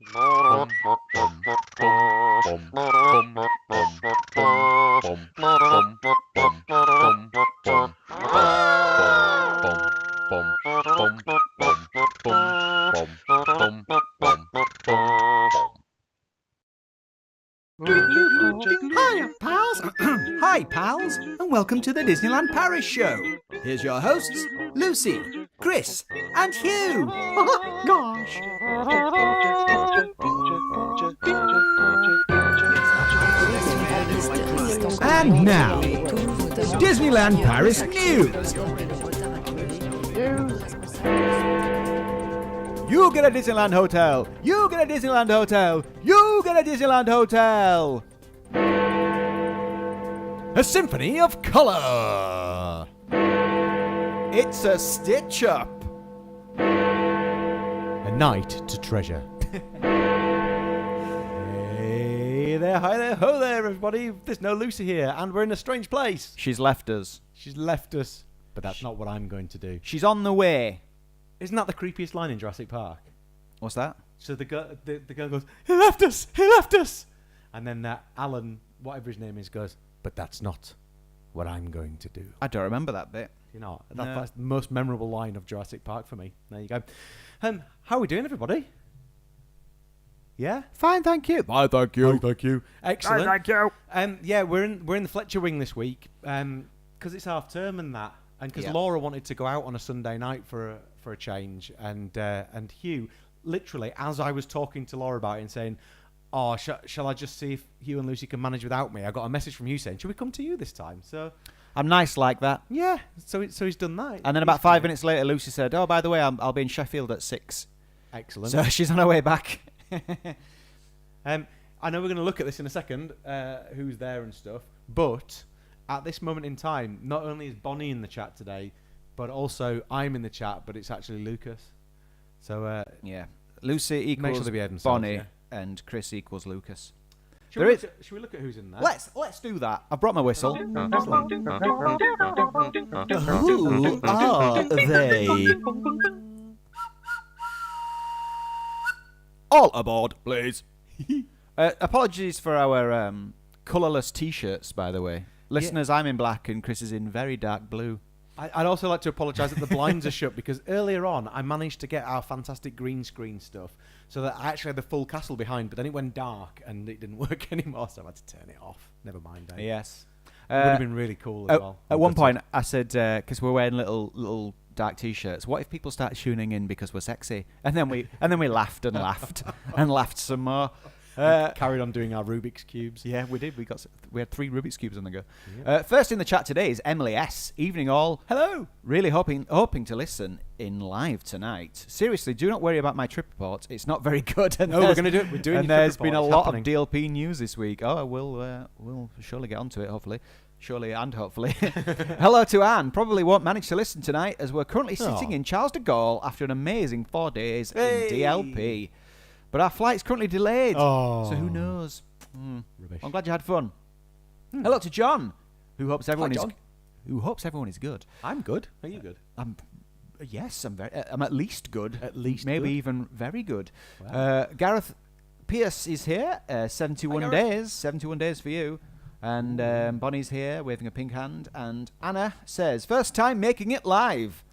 Hiya, pals. Hi, pals, and welcome to the Disneyland Paris Show. Here's your hosts, Lucy, Chris, and Hugh. Gosh. And now, Disneyland Paris news. You get a Disneyland hotel. You get a Disneyland hotel. You get a Disneyland hotel. A symphony of colour. It's a stitch up. A night to treasure. Hey there, hi there, ho there, everybody. There's no Lucy here, and we're in a strange place. She's left us. She's left us, but that's not what I'm going to do. She's on the way. Isn't that the creepiest line in Jurassic Park? What's that? So the girl goes, he left us, and then Alan, whatever his name is, goes, but that's not what I'm going to do. I don't remember that bit. You know, that's the most memorable line of Jurassic Park for me. There you go. How are we doing, everybody? Yeah, Fine, thank you. Fine, thank you. Thank you. Excellent. Fine, thank you. Yeah, we're in the Fletcher wing this week because it's half term and that, and because Laura wanted to go out on a Sunday night for a change, and Hugh, literally, as I was talking to Laura about it and saying, "Oh, shall I just see if Hugh and Lucy can manage without me?" I got a message from you saying, "Should we come to you this time?" So I'm nice like that. yeah, so he's done that. And then about 5 minutes later, Lucy said, "Oh, by the way, I'll be in Sheffield at 6." Excellent. So she's on her way back. I know we're going to look at this in a second, who's there and stuff, but at this moment in time, not only is Bonnie in the chat today, but also I'm in the chat, but it's actually Lucas. So Yeah. Lucy equals sure they behave themselves, Bonnie, yeah. and Chris equals Lucas. Should we look at who's in there? Let's do that. I've brought my whistle. Excellent. Who are they? All aboard, please. Apologies for our colourless T-shirts, by the way. Listeners, I'm in black and Chris is in very dark blue. I'd also like to apologise that the blinds are shut because earlier on I managed to get our fantastic green screen stuff so that I actually had the full castle behind, but then it went dark and it didn't work anymore, so I had to turn it off. Never mind. Yes. It would have been really cool as well. At one point, I said, because we're wearing little dark T-shirts, what if people start tuning in because we're sexy? And then we laughed and laughed and laughed some more. Carried on doing our Rubik's Cubes. Yeah, we did. We had 3 Rubik's Cubes on the go. Yep. First in the chat today is Emily S. Evening all. Hello. Really hoping to listen in live tonight. Seriously, do not worry about my trip report. It's not very good. And no, we're going to do it. We're doing it. And there's been a lot of DLP news this week. Oh, we'll surely get onto it, hopefully. Surely and hopefully. Hello to Anne. Probably won't manage to listen tonight as we're currently sitting in Charles de Gaulle after an amazing 4 days in DLP. But our flight's currently delayed, so who knows? Rubbish. I'm glad you had fun. Hello to John, who hopes everyone is good. I'm good. Are you good? Yes, I'm at least good. At least maybe good? even very good. Wow. Gareth Pierce is here. 71 days. 71 days for you. And Bonnie's here, waving a pink hand. And Anna says, first time making it live.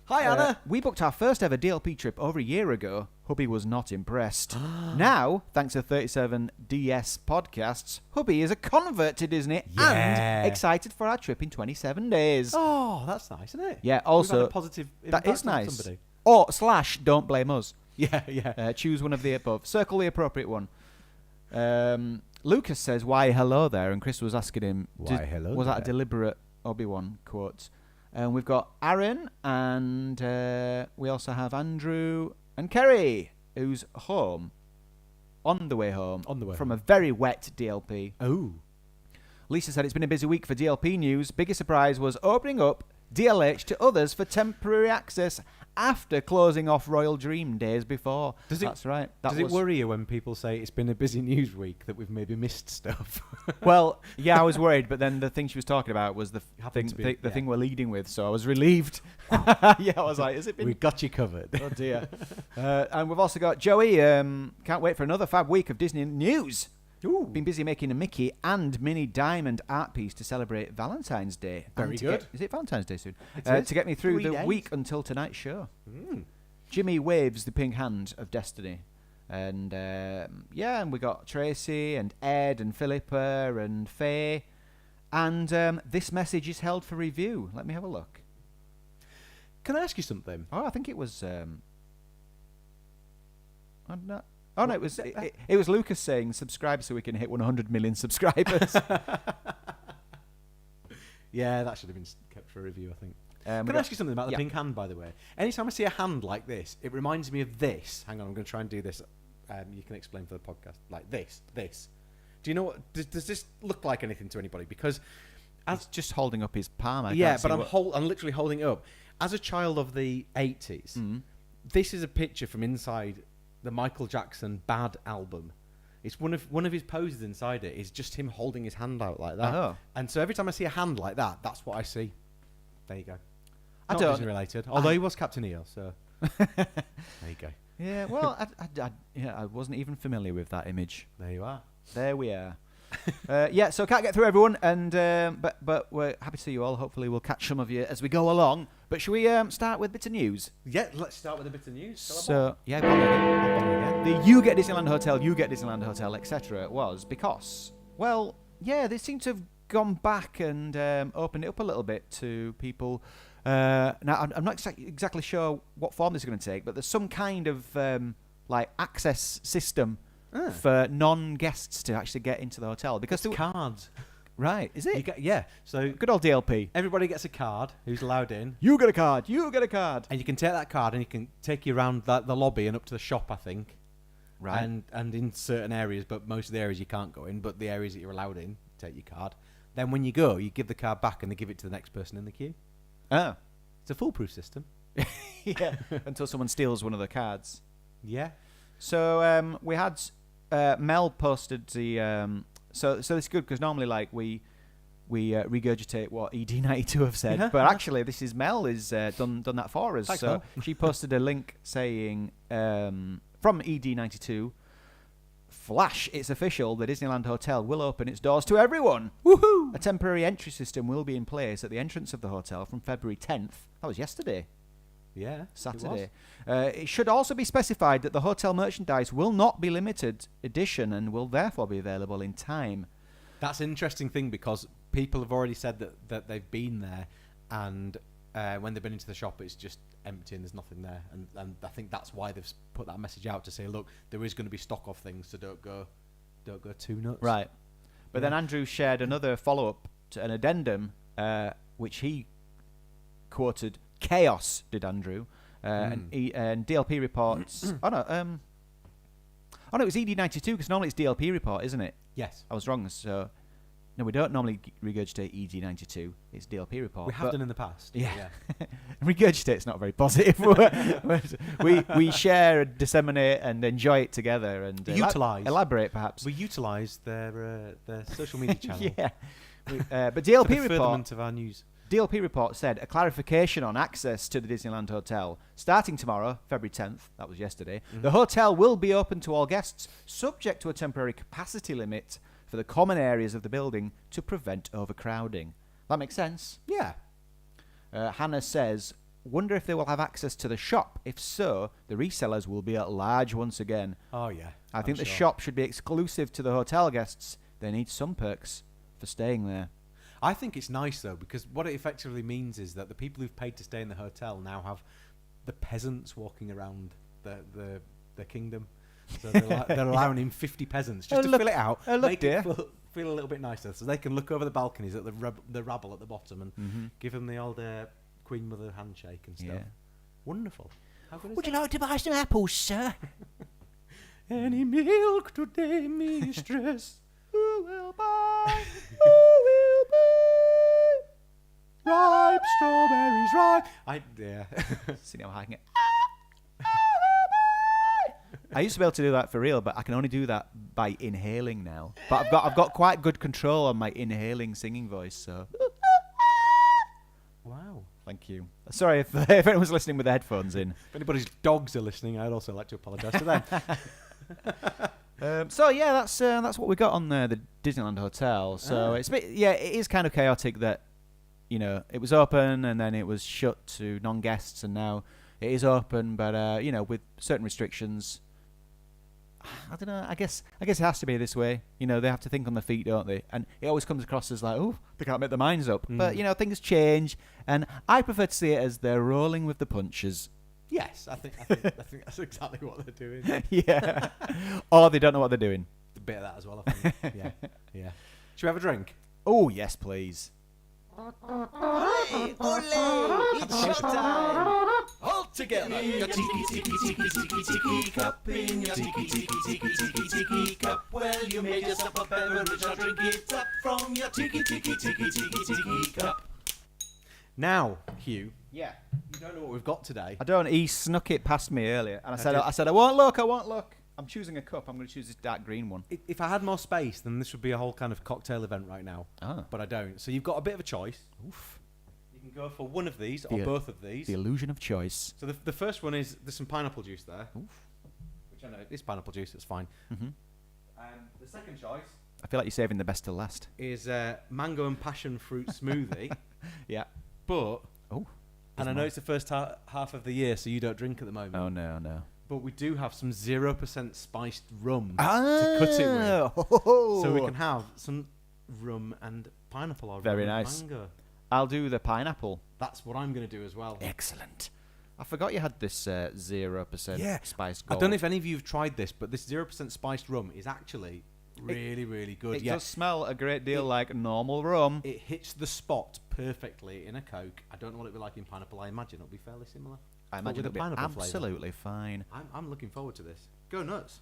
Hi, Anna. We booked our first ever DLP trip over a year ago. Hubby was not impressed. Now, thanks to 37 DS podcasts, Hubby is a convert to Disney and excited for our trip in 27 days. Oh, that's nice, isn't it? Yeah, also, we've had a positive impact that is on nice. somebody. Or / don't blame us. Yeah. Choose one of the above. Circle the appropriate one. Lucas says, why hello there? And Chris was asking him, Why hello was that there? a deliberate Obi-Wan quote? And we've got Aaron, and we also have Andrew and Kerry, who's home, on the way home, from a very wet DLP. Oh. Lisa said it's been a busy week for DLP news. Biggest surprise was opening up DLH to others for temporary access after closing off Royal Dream days before. That's right. Does it worry you when people say it's been a busy news week that we've maybe missed stuff? Well, yeah, I was worried, but then the thing she was talking about was the thing we're leading with, so I was relieved. Yeah, I was like, "Is it been?" We got you covered. Oh dear. And we've also got Joey. Can't wait for another fab week of Disney news. Ooh. Been busy making a Mickey and Minnie Diamond art piece to celebrate Valentine's Day. Very good. Is it Valentine's Day soon? To get me through 3 the days. week until tonight's show. Jimmy waves the pink hand of destiny. And and we got Tracy and Ed and Philippa and Faye. And this message is held for review. Let me have a look. Can I ask you something? Oh, I think it was... Oh no! It was Lucas saying subscribe so we can hit 100 million subscribers. Yeah, that should have been kept for a review, I think. Can I ask you something about the pink hand, by the way? Anytime I see a hand like this, it reminds me of this. Hang on, I'm going to try and do this. You can explain for the podcast. Like this. Do you know what? Does this look like anything to anybody? Because he's just holding up his palm. I'm literally holding it up. As a child of the 80s, this is a picture from inside the Michael Jackson Bad album. It's one of his poses inside it is just him holding his hand out like that. Oh. And so every time I see a hand like that, that's what I see. There you go. Not don't- Disney related, although he was Captain EO, so there you go. Yeah, well, I wasn't even familiar with that image. There you are. There we are. So can't get through everyone, and but we're happy to see you all. Hopefully, we'll catch some of you as we go along. But should we start with bits of news? Yeah, let's start with a bit of news. So the You Get Disneyland Hotel, etc. was because, well, yeah, they seem to have gone back and opened it up a little bit to people. Now, I'm not exactly sure what form this is going to take, but there's some kind of like access system for non-guests to actually get into the hotel because it's cards. Right, is it? So good old DLP. Everybody gets a card who's allowed in. You get a card. And you can take that card and you can take you around the lobby and up to the shop, I think. Right. And in certain areas, but most of the areas you can't go in, but the areas that you're allowed in, take your card. Then when you go, you give the card back and they give it to the next person in the queue. Oh. It's a foolproof system. Yeah. Until someone steals one of the cards. Yeah. So we had Mel posted the... So this is good because normally like we regurgitate what ED92 have said, but actually this is Mel is done that for us. Thanks, so Mel. She posted a link saying from ED92, Flash, it's official, the Disneyland Hotel will open its doors to everyone. Woohoo! A temporary entry system will be in place at the entrance of the hotel from February 10th. That was yesterday. Yeah, Saturday. It should also be specified that the hotel merchandise will not be limited edition and will therefore be available in time. That's an interesting thing because people have already said that they've been there and when they've been into the shop it's just empty and there's nothing there. And I think that's why they've put that message out to say, look, there is going to be stock of things, so don't go too nuts. Right. But then Andrew shared another follow-up to an addendum which he quoted... Chaos, did Andrew, and DLP reports. It was ED92 because normally it's DLP report, isn't it? Yes, I was wrong. So no, we don't normally regurgitate ED92. It's DLP report. We have done in the past. Yeah. Regurgitate's not very positive. we share, disseminate, and enjoy it together, and elaborate perhaps. We utilise their social media channel. Yeah, but DLP for the report furtherment of our news. DLP report said a clarification on access to the Disneyland Hotel. Starting tomorrow, February 10th, that was yesterday, the hotel will be open to all guests, subject to a temporary capacity limit for the common areas of the building to prevent overcrowding. That makes sense? Yeah. Hannah says, wonder if they will have access to the shop. If so, the resellers will be at large once again. Oh, yeah. I think the shop should be exclusive to the hotel guests. They need some perks for staying there. I think it's nice, though, because what it effectively means is that the people who've paid to stay in the hotel now have the peasants walking around the kingdom. So they're allowing in 50 peasants just to fill it out, make it feel a little bit nicer, so they can look over the balconies at the rabble at the bottom and give them the old Queen Mother handshake and stuff. Yeah. Wonderful. How good is Would you like to buy some apples, sir? Any milk today, mistress? Who will buy? Who will buy? Ripe strawberries, ripe. Yeah. See now how I can get I used to be able to do that for real, but I can only do that by inhaling now. But I've got quite good control on my inhaling singing voice. So. Wow. Thank you. Sorry if anyone's listening with the headphones in. If anybody's dogs are listening, I'd also like to apologise to them. So yeah, that's what we got on the Disneyland Hotel. So it's a bit, it is kind of chaotic that, it was open and then it was shut to non-guests, and now it is open, but with certain restrictions. I don't know. I guess it has to be this way. They have to think on their feet, don't they? And it always comes across as like, oh, they can't make their minds up. But things change, and I prefer to see it as they're rolling with the punches. Yes, I think that's exactly what they're doing. Yeah. Or they don't know what they're doing. A bit of that as well, I think. Yeah. Should we have a drink? Oh, yes, please. Ole! It's showtime! All together! Your tiki tiki tiki tiki tiki cup in your tiki tiki tiki tiki tiki cup. Well, you made yourself a beverage, now drink it up from your tiki tiki tiki tiki tiki cup. Now, Hugh. Yeah. You don't know what we've got today. I don't. He snuck it past me earlier, and I said I won't look. I'm choosing a cup. I'm going to choose this dark green one. If I had more space, then this would be a whole kind of cocktail event right now. Oh. But I don't. So you've got a bit of a choice. Oof. You can go for one of these or both of these. The illusion of choice. So the first one is, there's some pineapple juice there. Oof. Which I know, it's pineapple juice, it's fine. Mm-hmm. The second choice I feel like you're saving the best till last. is mango and passion fruit smoothie. Yeah. But, Oh. and I know it's the first half of the year, so you don't drink at the moment. Oh, no. But we do have some 0% spiced rum to cut it with. Oh. So we can have some rum and pineapple or Very rum and nice. mango. I'll do the pineapple. That's what I'm going to do as well. Excellent. I forgot you had this 0% spiced gold. I don't know if any of you have tried this, but this 0% spiced rum is actually really, really good. It does smell a great deal like normal rum. It hits the spot perfectly in a Coke. I don't know what it'll be like in pineapple. I imagine it'll be fairly similar. I imagine it'll be absolutely fine. I'm looking forward to this. Go nuts.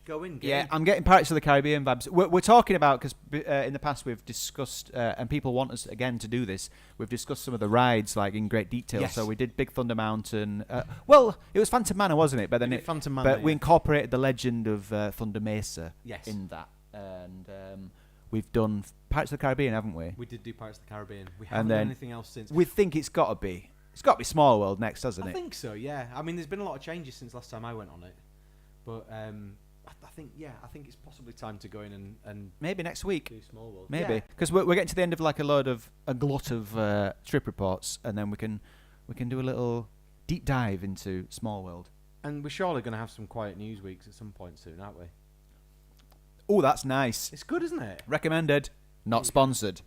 Go in. Yeah, I'm getting Pirates of the Caribbean vibes. We're talking about, because in the past we've discussed, and people want us again to do this, we've discussed some of the rides like in great detail. Yes. So we did Big Thunder Mountain. Well, it was Phantom Manor, wasn't it? But then Phantom Manor, but we incorporated the legend of Thunder Mesa in that. And we've done Pirates of the Caribbean, haven't we? We did do Pirates of the Caribbean. We haven't then done anything else since. We think it's got to be Small World next, hasn't it? I think so, yeah. I mean, there's been a lot of changes since last time I went on it. But I think it's possibly time to go in and maybe next week. do Small World. Maybe, because we're getting to the end of like a glut of trip reports, and then we can do a little deep dive into Small World. And we're surely going to have some quiet news weeks at some point soon, aren't we? Oh, that's nice. It's good, isn't it? Recommended, not sponsored.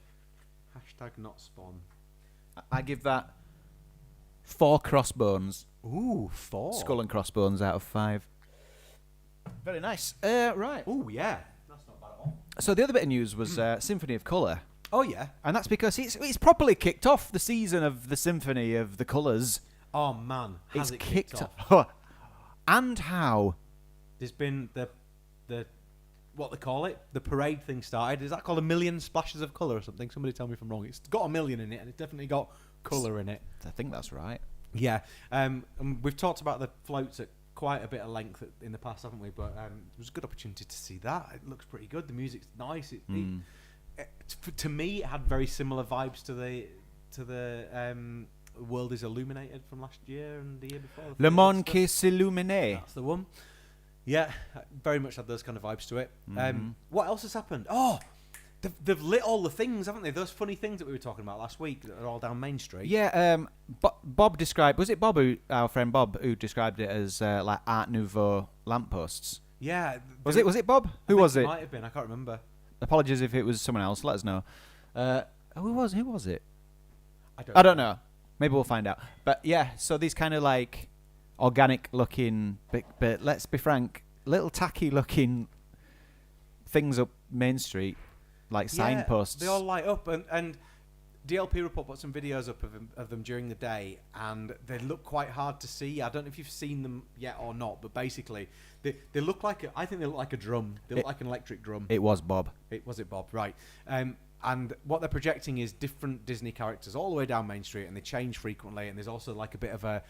Hashtag not spawn. I give that 4 crossbones. Ooh, 4. Skull and crossbones out of 5. Very nice. Right. Ooh, yeah. That's not bad at all. So the other bit of news was Symphony of Colour. Oh, yeah. And that's because it's properly kicked off the season of the Symphony of the Colours. Oh, man. Has it kicked off? And how? There's been the what they call it, the parade thing started. Is that called 1,000,000 splashes of colour or something? Somebody tell me if I'm wrong. It's got 1,000,000 in it, and it's definitely got colour in it. I think that's right. Yeah. And we've talked about the floats at quite a bit of length in the past, haven't we? But it was a good opportunity to see that. It looks pretty good. The music's nice. To me, it had very similar vibes to the World is Illuminated from last year and the year before. Le Monde qui s'illumine. That's the one. Yeah, very much had those kind of vibes to it. What else has happened? Oh, they've lit all the things, haven't they? Those funny things that we were talking about last week that are all down Main Street. Yeah, Bob described... Was it Bob, our friend Bob, who described it as like Art Nouveau lampposts? Yeah. Was it Bob? Who was it? It might have been. I can't remember. Apologies if it was someone else. Let us know. Who was it? I don't know. Maybe we'll find out. But yeah, so these kind of like organic looking, but let's be frank, little tacky looking things up Main Street, like signposts. They all light up, and DLP Report put some videos up of them during the day, and they look quite hard to see. I don't know if you've seen them yet or not, but basically they look like I think they look like a drum. They look like an electric drum. It was Bob. Was it Bob? Right. And what they're projecting is different Disney characters all the way down Main Street, and they change frequently. And there's also like a bit of a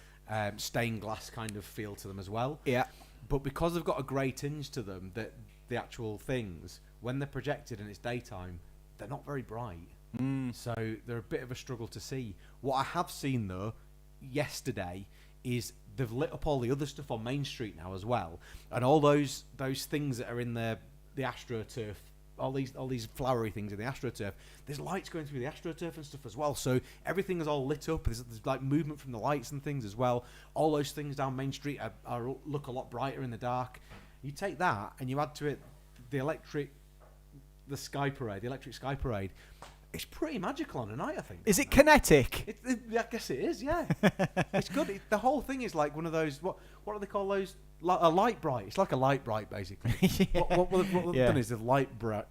stained glass kind of feel to them as well. Yeah. but because they've got a grey tinge to them, that the actual things, when they're projected and it's daytime, they're not very bright. So they're a bit of a struggle to see. What I have seen though, yesterday, is they've lit up all the other stuff on Main Street now as well, and all those things that are in the AstroTurf, all these flowery things in the AstroTurf. There's lights going through the AstroTurf and stuff as well, so everything is all lit up. There's like movement from the lights and things as well. All those things down Main Street look a lot brighter in the dark. You take that and you add to it the electric sky parade. It's pretty magical on a night, I think. Is it kinetic? I guess it is, yeah. It's good. The whole thing is like one of those, what do they call those? A light bright. It's like a light bright, basically. Yeah. What they've done is they've light Brit.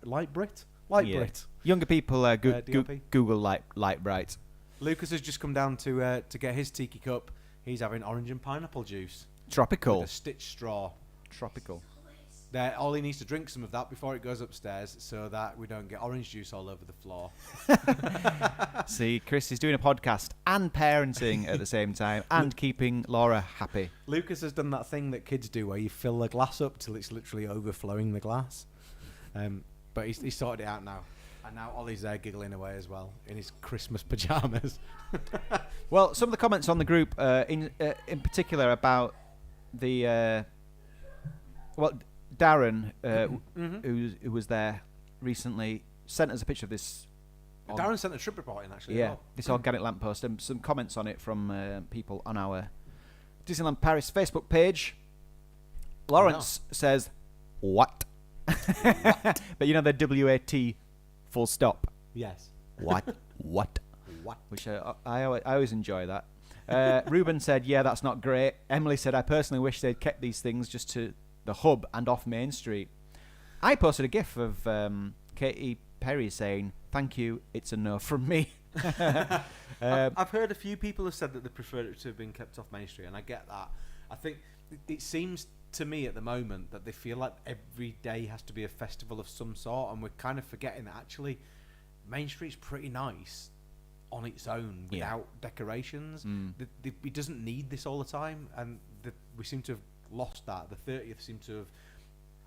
Younger people DLP. Google light bright. Lucas has just come down to get his tiki cup. He's having orange and pineapple juice. Tropical. With a stitch straw. Tropical. All he needs to drink some of that before it goes upstairs so that we don't get orange juice all over the floor. See, Chris is doing a podcast and parenting at the same time and keeping Laura happy. Lucas has done that thing that kids do where you fill the glass up till it's literally overflowing the glass. But he's sorted it out now. And now Ollie's there giggling away as well in his Christmas pyjamas. Well, some of the comments on the group, in particular about the... Darren, who was there recently, sent us a picture of this. Darren sent a trip report in, actually. Yeah, this organic lamppost, and some comments on it from people on our Disneyland Paris Facebook page. Lawrence says, "What?" But you know the WAT full stop. Yes. What? What? What? Which I always enjoy that. Ruben said, "Yeah, that's not great." Emily said, "I personally wish they'd kept these things just to the hub and off Main Street." I posted a gif of Katy Perry saying, "Thank you, it's a no from me." I've heard a few people have said that they prefer it to have been kept off Main Street, and I get that. I think it seems to me at the moment that they feel like every day has to be a festival of some sort, and we're kind of forgetting that actually Main Street's pretty nice on its own without decorations. It doesn't need this all the time, and we seem to have lost that. The 30th seemed to have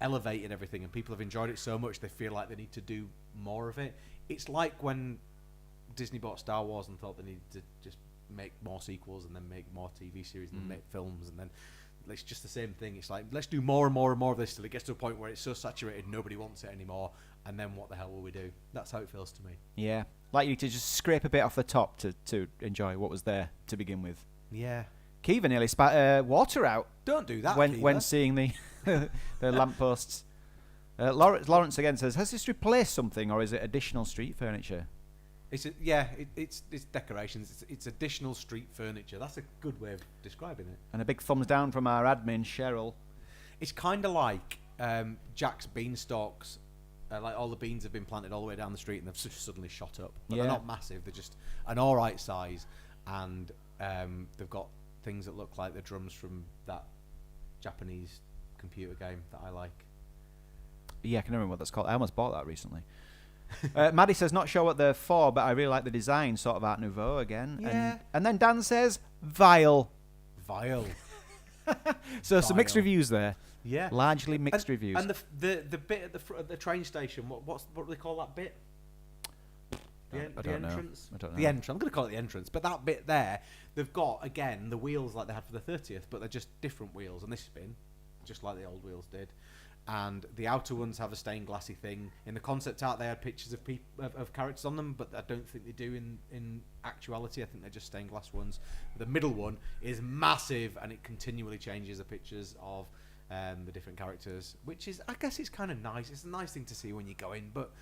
elevated everything, and people have enjoyed it so much they feel like they need to do more of it. It's like when Disney bought Star Wars and thought they needed to just make more sequels and then make more TV series and then make films, and then it's just the same thing. It's like, let's do more and more and more of this till it gets to a point where it's so saturated nobody wants it anymore, and then what the hell will we do? That's how it feels to me. Yeah, like you need to just scrape a bit off the top to enjoy what was there to begin with. Yeah. Kiva nearly spat water out. Don't do that, when seeing the the lampposts. Lawrence again says, "Has this replaced something, or is it additional street furniture?" It's decorations. It's additional street furniture. That's a good way of describing it. And a big thumbs down from our admin Cheryl. It's kind of like Jack's beanstalks. Like all the beans have been planted all the way down the street and they've just suddenly shot up. But they're not massive. They're just an all right size, and they've got things that look like the drums from that Japanese computer game that I like. Yeah, I can remember what that's called. I almost bought that recently. Maddie says, "Not sure what they're for, but I really like the design, sort of Art Nouveau again." Yeah. And then Dan says, "Vile." Vile. So some mixed reviews there. Yeah. Largely mixed reviews. And the bit at the train station, what do they call that bit? I don't know. The entrance. I'm going to call it the entrance. But that bit there, they've got, again, the wheels like they had for the 30th, but they're just different wheels. And they spin, just like the old wheels did. And the outer ones have a stained glassy thing. In the concept art, they had pictures of characters on them, but I don't think they do in actuality. I think they're just stained glass ones. The middle one is massive, and it continually changes the pictures of the different characters, which is, I guess, it's kind of nice. It's a nice thing to see when you go in, but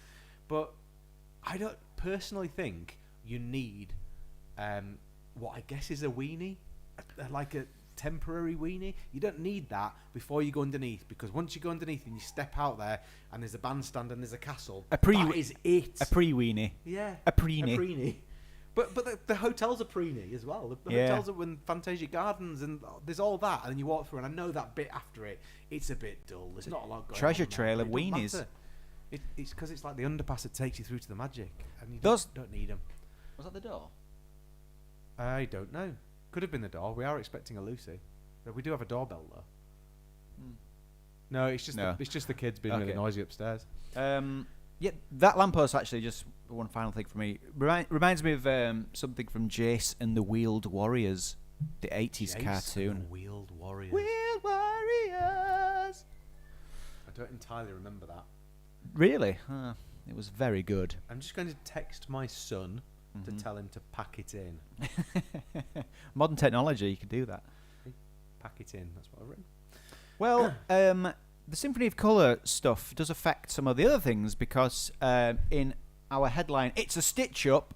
I don't personally think you need what I guess is a weenie, like a temporary weenie. You don't need that before you go underneath, because once you go underneath and you step out there and there's a bandstand and there's a castle, that is it. A pre-weenie. Yeah. A preenie. A preenie. But the hotels are preenie as well. The hotels are in Fantasia Gardens, and there's all that, and then you walk through, and I know that bit after it, it's a bit dull. There's not a lot going on. Treasure trail of It don't weenies. matter. It's because it's like the underpass that takes you through to the magic, and you Those- don't need them. Was that the door? I don't know. Could have been the door. We are expecting a Lucy. But we do have a doorbell, though. No, it's just No. it's just the kids being really Okay. noisy upstairs. Yeah, that lamppost actually, just one final thing for me, reminds me of something from Jace and the Wheeled Warriors, the 80s cartoon. Wheeled Warriors. Wheeled Warriors! I don't entirely remember that. Really? It was very good. I'm just going to text my son to tell him to pack it in. Modern technology, you can do that. Pack it in. That's what I've written. Well, the Symphony of Colour stuff does affect some of the other things because in our headline, it's a stitch up,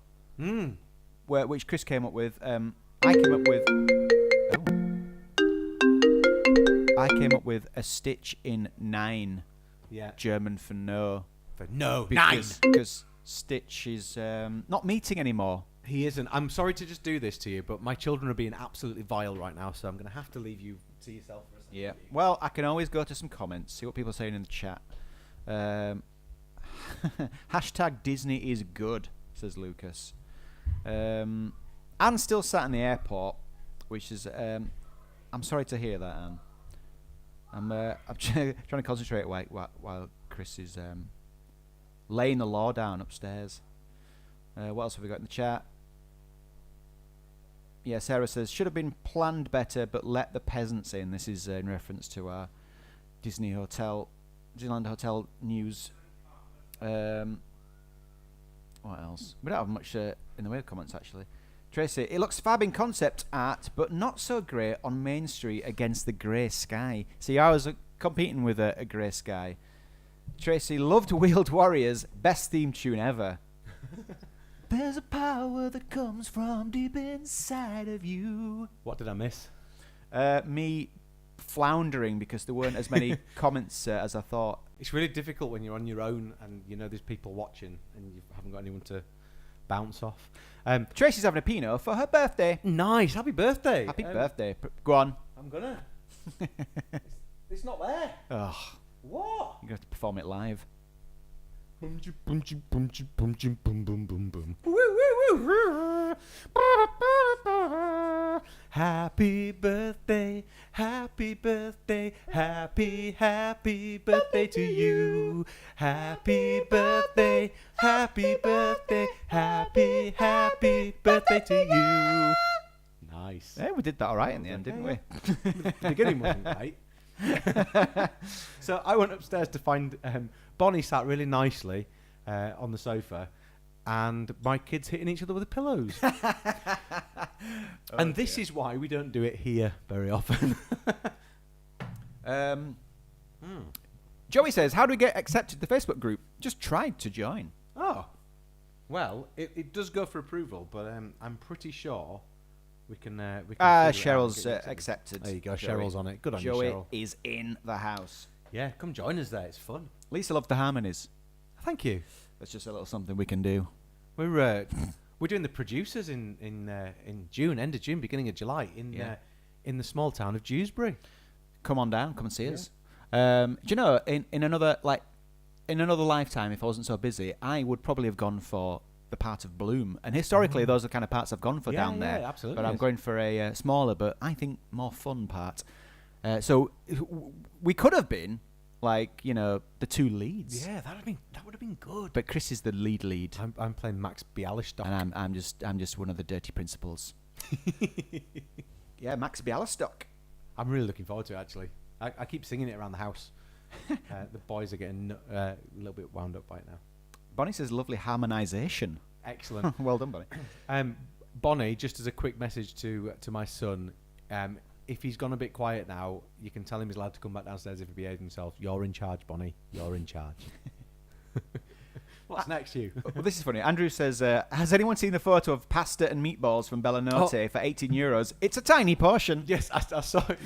which Chris came up with. I came up with a stitch in 9. Yeah. German for no. For no. Because Stitch is not meeting anymore. He isn't. I'm sorry to just do this to you, but my children are being absolutely vile right now, so I'm going to have to leave you to yourself for a second. Yeah. Well, I can always go to some comments, see what people are saying in the chat. Hashtag Disney is good, says Lucas. Anne's still sat in the airport, which is... I'm sorry to hear that, Anne. I'm trying to concentrate while Chris is laying the law down upstairs. What else have we got in the chat? Yeah, Sarah says, should have been planned better, but let the peasants in. This is in reference to our Disneyland Hotel news. What else? We don't have much in the way of comments, actually. Tracy, it looks fab in concept art, but not so great on Main Street against the grey sky. See, I was competing with a grey sky. Tracy, loved Wheeled Warriors, best theme tune ever. There's a power that comes from deep inside of you. What did I miss? Me floundering because there weren't as many comments as I thought. It's really difficult when you're on your own and you know there's people watching and you haven't got anyone to bounce off. Tracy's having a Pinot for her birthday. Nice, happy birthday. Happy birthday. Go on. I'm gonna. It's not there. Ugh. What? You're going to have to perform it live. Happy birthday, happy birthday, happy birthday to you. Happy birthday, happy birthday, happy birthday to you. Nice. Yeah, we did that all right in the end, didn't we? The beginning wasn't right. So I went upstairs to find Bonnie sat really nicely on the sofa and my kids hitting each other with the pillows. And this is why we don't do it here very often. Joey says, how do we get accepted to the Facebook group? Just tried to join. Oh. Well, it does go for approval, but I'm pretty sure we can figure it out Cheryl's and get accepted. There you go, Joey. Cheryl's on it. Good on Joey you, Cheryl. is in the house. Yeah, come join us there. It's fun. Lisa loved the harmonies. Thank you. That's just a little something we can do. We're doing the producers in June, end of June, beginning of July in the small town of Dewsbury. Come on down, come and see us. Do you know, in another lifetime, if I wasn't so busy, I would probably have gone for the part of Bloom. And historically, those are the kind of parts I've gone for down there. Yeah, absolutely. But I'm going for a smaller, but I think more fun part. So we could have been the two leads. Yeah, that would have been good. But Chris is the lead. I'm playing Max Bialystock. And I'm just one of the dirty principals. Yeah, Max Bialystock. I'm really looking forward to it, actually. I keep singing it around the house. The boys are getting a little bit wound up by it now. Bonnie says lovely harmonisation. Excellent. Well done, Bonnie. Bonnie, just as a quick message to my son, if he's gone a bit quiet now, you can tell him he's allowed to come back downstairs if he behaves himself. You're in charge, Bonnie. You're in charge. What's next, you? Well, this is funny. Andrew says, has anyone seen the photo of pasta and meatballs from Bellanote for €18? It's a tiny portion. Yes, I saw it.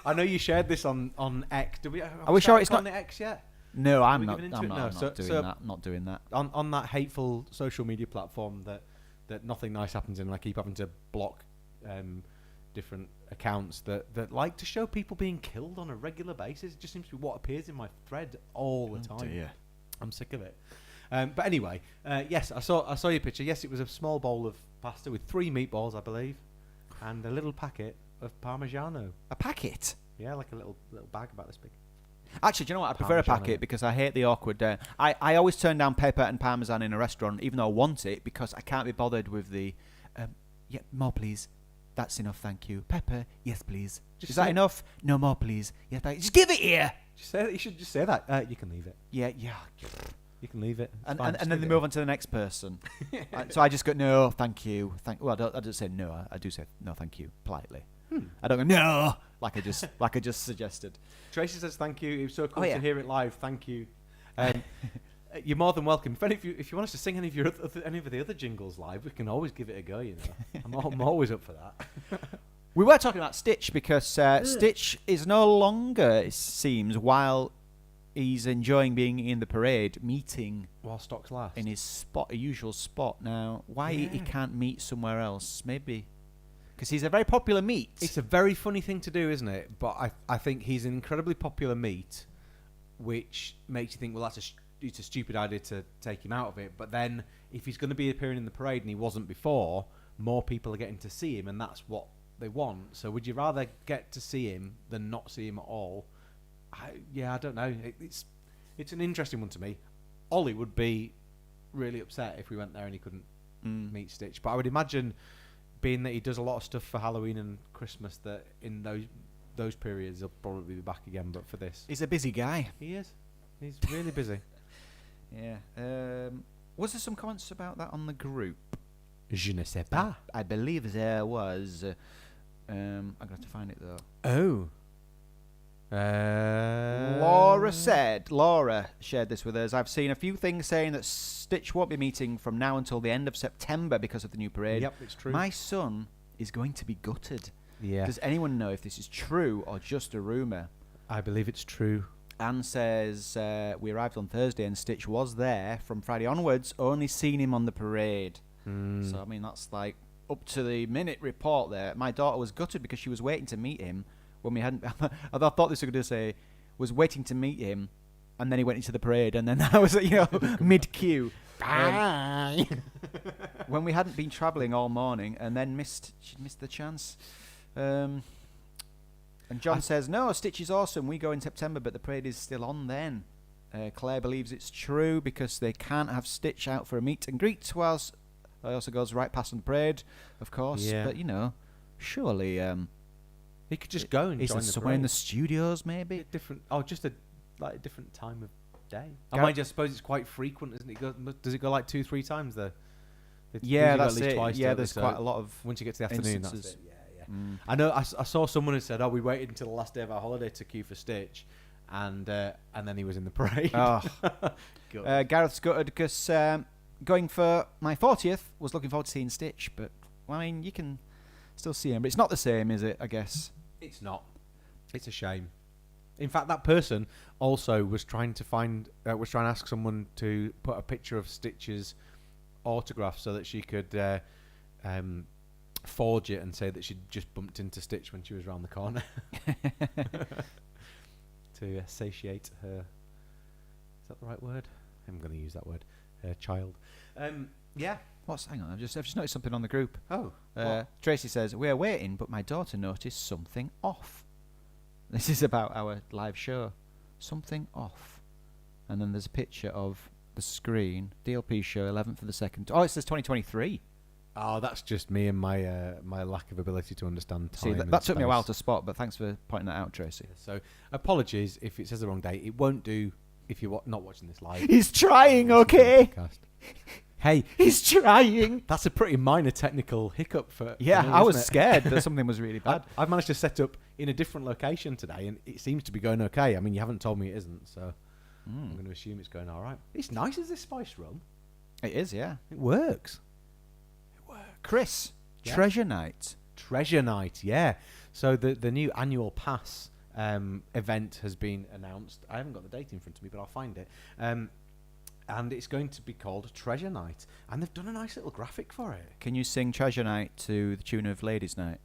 I know you shared this on X. Are we sure it's not on the X yet? No, I'm we not. giving into I'm it? not, No, I'm not doing that. Not doing that. On that hateful social media platform that nothing nice happens in, and I keep having to block different accounts that like to show people being killed on a regular basis. It just seems to be what appears in my thread all the time. Dear. I'm sick of it. But anyway, yes, I saw your picture. Yes, it was a small bowl of pasta with 3 meatballs, I believe, and a little packet of Parmigiano. A packet? Yeah, like a little bag about this big. Actually, do you know what? I prefer a Parmesan, packet innit? because I hate the awkward. I always turn down pepper and parmesan in a restaurant, even though I want it, because I can't be bothered with the. Yeah, more please. That's enough, thank you. Pepper, yes please. Is that enough? No more please. Yeah, just give it here. You should just say that. You can leave it. Yeah. You can leave it. And then they move on to the next person. So I just go, no, thank you. Well, I don't say no. I do say no, thank you, politely. I don't go no, like I just suggested. Tracy says thank you. It was so cool yeah. to hear it live. Thank you. You're more than welcome. If you want us to sing any of the other jingles live, we can always give it a go. You know, I'm always up for that. We were talking about Stitch because Stitch is no longer, it seems, while he's enjoying being in the parade, meeting while stocks last in his usual spot. Now, why he can't meet somewhere else? Maybe because he's a very popular meet. It's a very funny thing to do, isn't it? But I think he's an incredibly popular meet, which makes you think, well, it's a stupid idea to take him out of it. But then, if he's going to be appearing in the parade and he wasn't before, more people are getting to see him, and that's what they want. So would you rather get to see him than not see him at all? I don't know. It's an interesting one to me. Ollie would be really upset if we went there and he couldn't meet Stitch. But I would imagine, being that he does a lot of stuff for Halloween and Christmas, that in those periods he'll probably be back again. But for this, He's a busy guy. he is. He's really busy. Yeah. Was there some comments about that on the group? Je ne sais pas. I believe there was. I'm going to have to find it though. Oh. Laura shared this with us. I've seen a few things saying that Stitch won't be meeting from now until the end of September because of the new parade. Yep, it's true. My son is going to be gutted. Yeah. Does anyone know if this is true or just a rumour? I believe it's true. Anne says, we arrived on Thursday and Stitch was there from Friday onwards, only seen him on the parade. So, I mean, that's like up to the minute report there. My daughter was gutted because she was waiting to meet him when we hadn't... I thought this was going to say, was waiting to meet him, and then he went into the parade, and then I was, mid-queue. Bye. When we hadn't been travelling all morning, and then she'd missed the chance. And John says, no, Stitch is awesome. We go in September, but the parade is still on then. Claire believes it's true because they can't have Stitch out for a meet and greet whilst he also goes right past on the parade, of course. Yeah. But, surely... he could just go and is join there the somewhere in parade. the studios, maybe? Just a different time of day. I suppose it's quite frequent, isn't it? Does it go like 2-3 times there? Yeah, usually go that's at least it. Twice, Yeah, don't there's they? quite a lot of Once you get to the afternoon, instances. that's it. Yeah. I know. I saw someone who said, we waited until the last day of our holiday to queue for Stitch, and then he was in the parade. Oh. Gareth's gutted because going for my 40th was looking forward to seeing Stitch, but you can still see him, but it's not the same, is it? I guess It's not. It's a shame. In fact, that person also was trying to ask someone to put a picture of Stitch's autograph so that she could forge it and say that she'd just bumped into Stitch when she was round the corner to satiate her. Is that the right word? I'm going to use that word. Her child. Yeah. hang on, I've just noticed something on the group. Oh. Tracy says, we are waiting, but my daughter noticed something off. This is about our live show. Something off. And then there's a picture of the screen. DLP Show, 11th of the 2nd. Oh, it says 2023. Oh, that's just me and my my lack of ability to understand time. See, that took me a while to spot, but thanks for pointing that out, Tracy. So, apologies if it says the wrong date. It won't do if you're not watching this live. He's trying, okay? Hey, he's trying. That's a pretty minor technical hiccup for. Yeah, for me, I was isn't it? scared that something was really bad. I've managed to set up in a different location today, and it seems to be going okay. I mean, you haven't told me it isn't, so I'm going to assume it's going all right. It's nice as this spice rum. It is, yeah. It works. Chris, Yeah. Treasure Night. Treasure Night, yeah. So the new annual pass event has been announced. I haven't got the date in front of me, but I'll find it. And it's going to be called Treasure Night. And they've done a nice little graphic for it. Can you sing Treasure Night to the tune of Ladies' Night?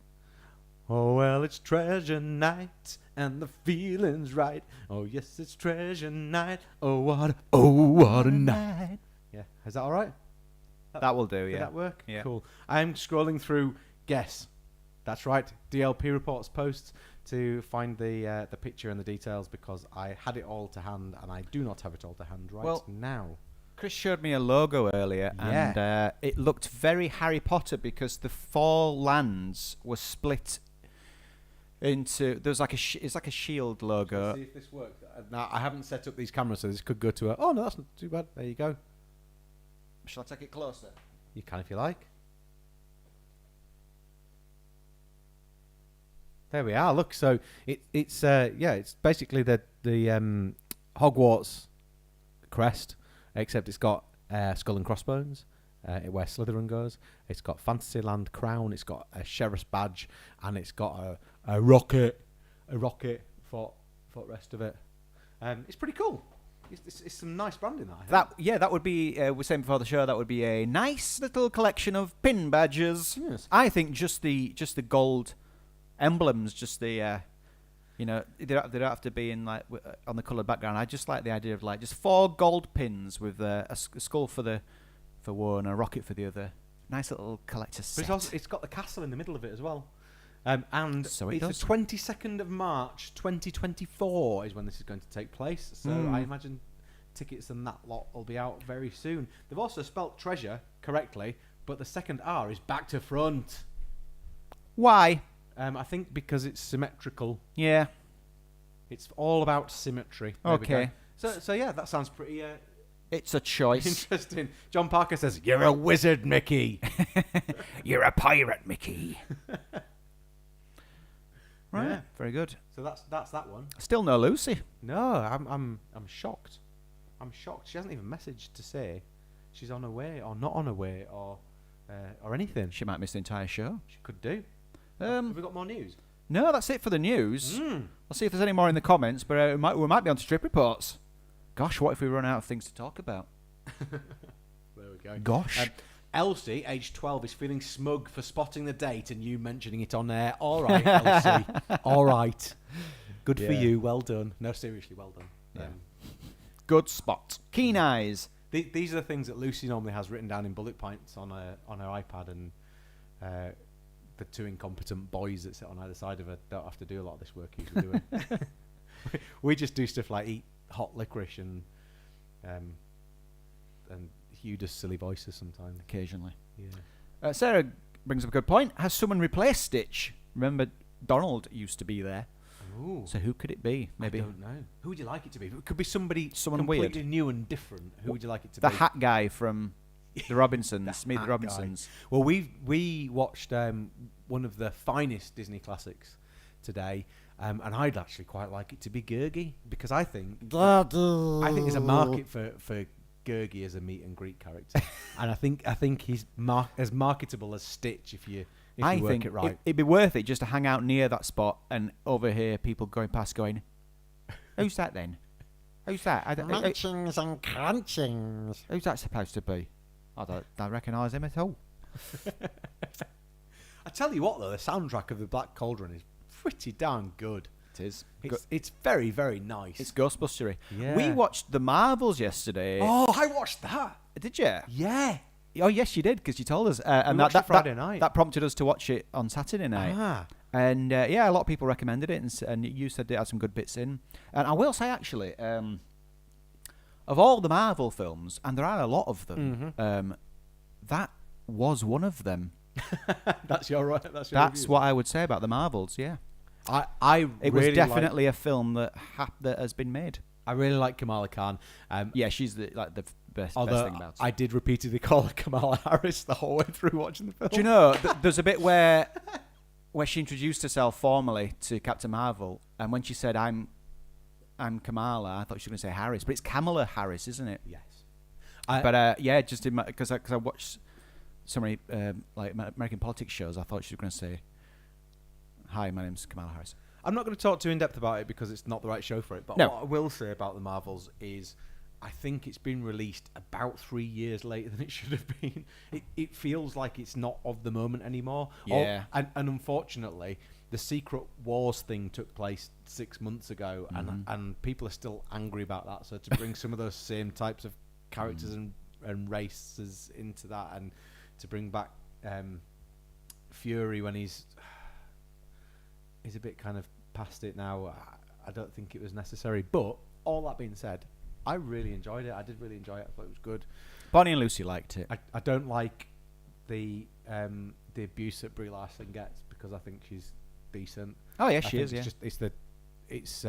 Oh, well, it's Treasure Night, and the feeling's right. Oh, yes, it's Treasure Night. Oh, what a night. Yeah, is that all right? That will do, Did yeah. that work? Yeah. Cool. I'm scrolling through Guess. That's right. DLP reports posts. to find the picture and the details because I had it all to hand and I do not have it all to hand now. Chris showed me a logo earlier, and it looked very Harry Potter because the 4 lands were split into. There's like it's like a shield logo. Let's see if this works. Now I haven't set up these cameras, so this could go to a. Oh no, that's not too bad. There you go. Shall I take it closer? You can if you like. There we are. Look, so it's basically the Hogwarts crest, except it's got skull and crossbones, where Slytherin goes. It's got Fantasyland crown. It's got a sheriff's badge, and it's got a rocket footrest of it. It's pretty cool. It's some nice branding that. That would be. We were saying before the show that would be a nice little collection of pin badges. Yes. I think just the gold emblems, just the they don't have to be in like on the coloured background. I just like the idea of like just 4 gold pins with a skull for one, a rocket for the other. Nice little collector's set. But it's got the castle in the middle of it as well. And so it's the 22nd of March 2024 is when this is going to take place. So I imagine tickets and that lot will be out very soon. They've also spelt treasure correctly, but the second R is back to front. Why? I think because it's symmetrical. Yeah. It's all about symmetry. There we Okay. go. So yeah, that sounds pretty It's a choice. interesting. John Parker says, "You're a wizard, Mickey." You're a pirate, Mickey. Right. Yeah. Very good. So that's that one. Still no Lucy. No, I'm shocked. I'm shocked. She hasn't even messaged to say she's on her way or not on her way or anything. She might miss the entire show. She could do. Have we got more news? No, that's it for the news. I'll see if there's any more in the comments, but we might be on to trip reports. Gosh, what if we run out of things to talk about? There we go. Gosh. Elsie, age 12, is feeling smug for spotting the date and you mentioning it on air. All right, Elsie. All right. Good for Yeah. you. Well done. No, seriously, well done. Yeah. Good spot. Keen eyes. These are the things that Lucy normally has written down in bullet points on her iPad, and the 2 incompetent boys that sit on either side of her don't have to do a lot of this work usually doing. We just do stuff like eat hot licorice and Hugh does silly voices sometimes. Occasionally. Yeah. Sarah brings up a good point. Has someone replaced Stitch? Remember, Donald used to be there. Ooh. So who could it be? Maybe I don't know. Who would you like it to be? It could be someone weird. completely new and different. Who would you like it to the be? hat guy from the Robinsons, Meet the hat Robinsons. guy. Well, we watched one of the finest Disney classics today, and I'd actually quite like it to be Gurgi because I think there's a market for Gurgi as a meet and greet character, and I think he's as marketable as Stitch if you work it right. It'd be worth it just to hang out near that spot and overhear people going past going, "Who's that then? Who's that? Munchings and crunchings. Who's that supposed to be? I don't recognise him at all." I tell you what, though, the soundtrack of the Black Cauldron is pretty darn good. It is. It's very, very nice. It's Ghostbustery. Yeah. We watched The Marvels yesterday. Oh, I watched that. Did you? Yeah. Oh, yes, you did, because you told us. And watched it Friday night. That prompted us to watch it on Saturday night. Ah. And, a lot of people recommended it, and you said it had some good bits in. And I will say, actually, of all the Marvel films, and there are a lot of them, that was one of them. That's your That's review. what I would say about the Marvels, yeah. It was definitely a film that has been made. I really like Kamala Khan. Yeah, she's the best thing about it. I did repeatedly call her Kamala Harris the whole way through watching the film. Do you know, there's a bit where she introduced herself formally to Captain Marvel, and when she said, I'm Kamala, I thought she was going to say Harris, but it's Kamala Harris, isn't it? Yes. Just because I watched so many like American politics shows, I thought she was going to say, "Hi, my name's Kamala Harris." I'm not going to talk too in depth about it because it's not the right show for it. But No. what I will say about the Marvels is, I think it's been released about 3 years later than it should have been. It feels like it's not of the moment anymore. Yeah. And unfortunately, the Secret Wars thing took place 6 months ago, and people are still angry about that. So to bring some of those same types of characters and races into that, and to bring back Fury when he's a bit kind of past it now. I don't think it was necessary. But all that being said, I really enjoyed it. I did really enjoy it. I thought it was good. Bonnie and Lucy liked it. I don't like the abuse that Brie Larson gets because I think she's decent. Oh yeah, I she think is. Yeah. It's